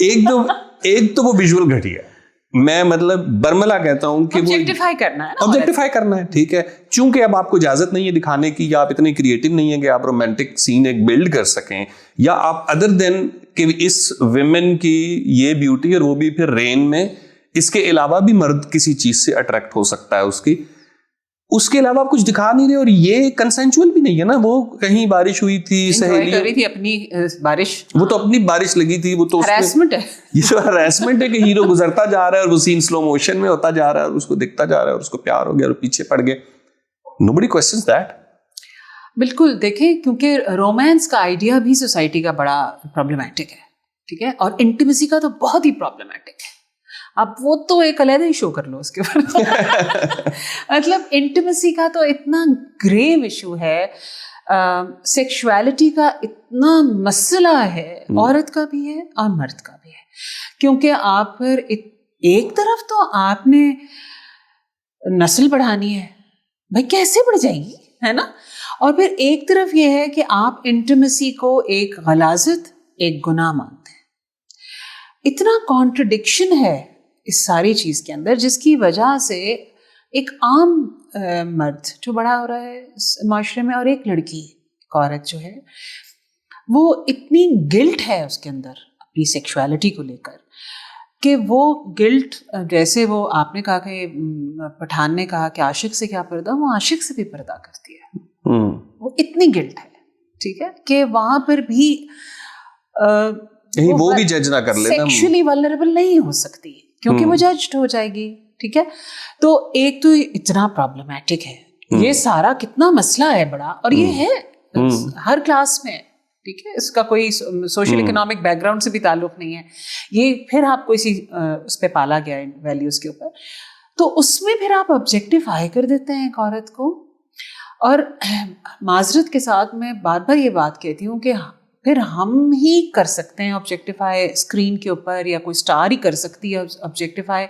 ایک تو وہ ویژول گھٹیا ہے. میں مطلب برملا کہتا ہوں کہ وہ آبجیکٹیفائی کرنا ہے. ٹھیک ہے, چونکہ اب آپ کو اجازت نہیں ہے دکھانے کی, یا آپ اتنے کریٹو نہیں ہیں کہ آپ رومانٹک سین ایک بلڈ کر سکیں, یا آپ ادر دین کہ اس ویمن کی یہ بیوٹی اور وہ بھی پھر رین میں, اس کے علاوہ بھی مرد کسی چیز سے اٹریکٹ ہو سکتا ہے اس کے علاوہ آپ کچھ دکھا نہیں رہے. اور یہ کنسینچول بھی نہیں ہے نا. وہ کہیں بارش ہوئی تھی, سہیلی تھی اپنی بارش, وہ تو اپنی بارش لگی تھی, وہ تو ہراسمنٹ ہے. یہ تو ہراسمنٹ ہے کہ ہیرو گزرتا جا رہا ہے اور وہ سین سلو موشن میں ہوتا جا رہا ہے اور اس کو دکھتا جا رہا ہے اور اس کو پیار ہو گیا اور پیچھے پڑ گئے. Nobody questions that. بالکل. دیکھیں, کیونکہ رومانس کا آئیڈیا بھی سوسائٹی کا بڑا پرابلمٹک ہے, ٹھیک ہے, اور انٹیمیسی کا تو بہت ہی پرابلمٹک ہے. اب وہ تو ایک علیحدہ ہی شو کر لو اس کے اوپر. مطلب انٹیمیسی کا تو اتنا گریو ایشو ہے, سیکشوالٹی کا اتنا مسئلہ ہے, عورت کا بھی ہے اور مرد کا بھی ہے. کیونکہ آپ پھر ایک طرف تو آپ نے نسل بڑھانی ہے, بھائی کیسے بڑھ جائے گی, ہے نا, اور پھر ایک طرف یہ ہے کہ آپ انٹیمیسی کو ایک غلاظت, ایک گناہ مانتے ہیں. اتنا کانٹرڈکشن ہے اس ساری چیز کے اندر, جس کی وجہ سے ایک عام مرد جو بڑا ہو رہا ہے اس معاشرے میں, اور ایک لڑکی, ایک عورت جو ہے, وہ اتنی گلٹ ہے اس کے اندر اپنی سیکشوالٹی کو لے کر, کہ وہ گلٹ, جیسے وہ آپ نے کہا کہ پٹھان نے کہا کہ عاشق سے کیا پردہ, وہ عاشق سے بھی پردہ کرتی ہے. وہ اتنی گلٹ ہے, ٹھیک ہے, کہ وہاں پر بھی وہ بھی جج نہ کر لے, سیکشولی ولنریبل نہیں ہو سکتی کیونکہ وہ ججڈ ہو جائے گی. ٹھیک ہے, تو ایک تو اتنا پرابلمٹک ہے یہ سارا, کتنا مسئلہ ہے بڑا, اور یہ ہے ہر کلاس میں. ٹھیک ہے, اس کا کوئی سوشل اکنامک بیک گراؤنڈ سے بھی تعلق نہیں ہے, یہ پھر آپ کو اسی اس پہ پالا گیا ہے ویلیوز کے اوپر. تو اس میں پھر آپ آبجیکٹیفائی کر دیتے ہیں ایک عورت کو. اور معذرت کے ساتھ میں بار بار یہ بات کہتی ہوں کہ پھر ہم ہی کر سکتے ہیں آبجیکٹیفائی اسکرین کے اوپر, یا کوئی اسٹار ہی کر سکتی ہے آبجیکٹیفائی.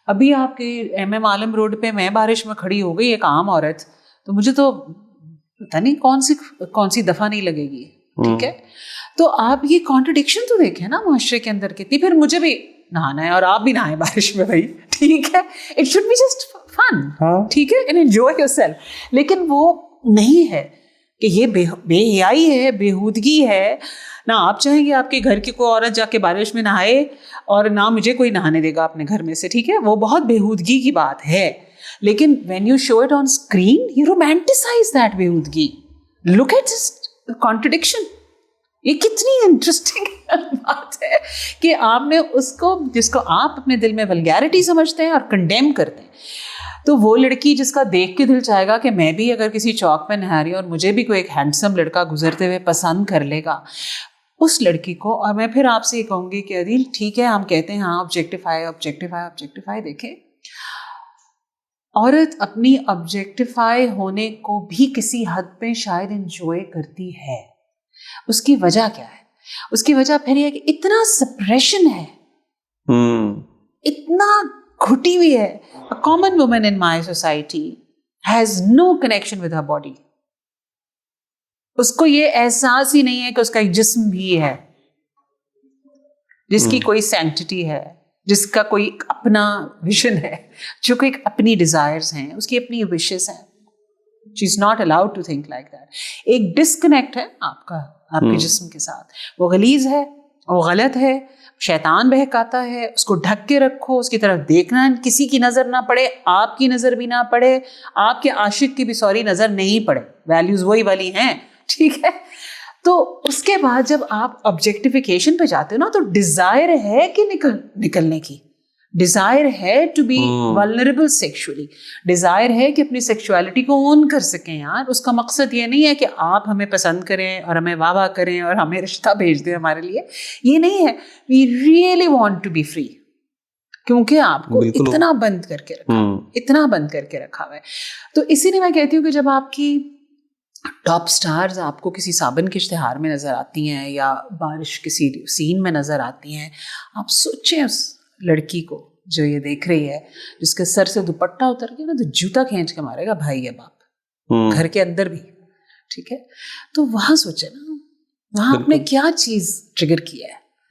ابھی آپ کے ایم ایم عالم روڈ پہ میں بارش میں کھڑی ہو گئی ایک عام عورت, تو مجھے تو پتہ نہیں کون سی دفعہ نہیں لگے گی. ٹھیک ہے, تو آپ یہ کانٹرڈکشن تو دیکھیں نا معاشرے کے اندر کتنی. پھر مجھے بھی نہانا ہے اور آپ بھی نہائیں بارش میں بھائی, ٹھیک ہے, it should be just fun, ٹھیک ہے, اینڈ انجوائے یور سیلف. لیکن وہ نہیں ہے کہ یہ بے حیائی ہے, بےہودگی ہے. نہ آپ چاہیں گے آپ کے گھر کی کوئی عورت جا کے بارش میں نہائے, اور نہ مجھے کوئی نہانے دے گا اپنے گھر میں سے. ٹھیک ہے, وہ بہت بےہودگی کی بات ہے. لیکن when you show it on screen, you romanticise that بےہودگی. Look at this contradiction. یہ کتنی انٹرسٹنگ بات ہے کہ آپ نے اس کو, جس کو آپ اپنے دل میں ولگیرٹی سمجھتے ہیں اور کنڈیم کرتے ہیں, تو وہ لڑکی جس کا دیکھ کے دل چاہے گا کہ میں بھی اگر کسی چوک میں نہا رہی ہوں اور مجھے بھی کوئی ایک ہینڈسم لڑکا گزرتے ہوئے پسند کر لے گا, اس لڑکی کو. اور میں پھر آپ سے یہ کہوں گی کہ عدیل ٹھیک ہے, ہم کہتے ہیں ہاں آبجیکٹیفائی. دیکھیں, عورت اپنی آبجیکٹیفائی ہونے کو بھی کسی حد پہ شاید انجوائے کرتی ہے. اس کی وجہ کیا ہے؟ اس کی وجہ پھر یہ کہ اتنا سپریشن ہے, اتنا گھٹی ہوئی ہے. A common woman in my society has no connection with her body. اس کو یہ احساس ہی نہیں ہے کہ اس کا ایک جسم بھی ہے, جس کی کوئی سینکٹیٹی ہے, جس کا کوئی اپنا ویژن ہے, جو کوئی اپنی ڈیزائرز ہیں, اس کی اپنی وشز ہیں. She is not allowed to think like that. ایک ڈسکنیکٹ ہے آپ کا آپ کے جسم کے ساتھ. وہ غلیظ ہے, وہ غلط ہے, شیطان بہکاتا ہے. اس کو ڈھک کے رکھو, اس کی طرف دیکھنا, کسی کی نظر نہ پڑے, آپ کی نظر بھی نہ پڑے, آپ کے عاشق کی بھی نظر نہیں پڑے. ویلیوز وہی والی ہیں, ٹھیک ہے. تو اس کے بعد جب آپ آبجیکٹیفیکیشن پہ جاتے ہو نا, تو ڈیزائر ہے کہ نکلنے کی, ڈیزائر ہے to be vulnerable sexually, desire ہے کہ اپنی سیکشوالٹی کو اون کر سکیں. یار اس کا مقصد یہ نہیں ہے کہ آپ ہمیں پسند کریں اور ہمیں واہ واہ کریں اور ہمیں رشتہ بھیج دیں ہمارے لیے, یہ نہیں ہے. We really want to be free, کیونکہ آپ کو اتنا بند کر کے رکھا, اتنا بند کر کے رکھا ہوا ہے. تو اسی لیے میں کہتی ہوں کہ جب آپ کی ٹاپ سٹارز آپ کو کسی صابن کے اشتہار میں نظر آتی ہیں یا بارش کسی سین میں نظر آتی ہیں, آپ سوچیں اس لڑکی کو جو یہ دیکھ رہی ہے, جس کے سر سے دوپٹہ اتر گیا نا تو جوتا کھینچ کے مارے گا بھائی ہے باپ, گھر کے اندر بھی. ٹھیک ہے, تو وہاں سوچے نا, وہاں آپ نے کیا چیز ٹریگر کیا ہے.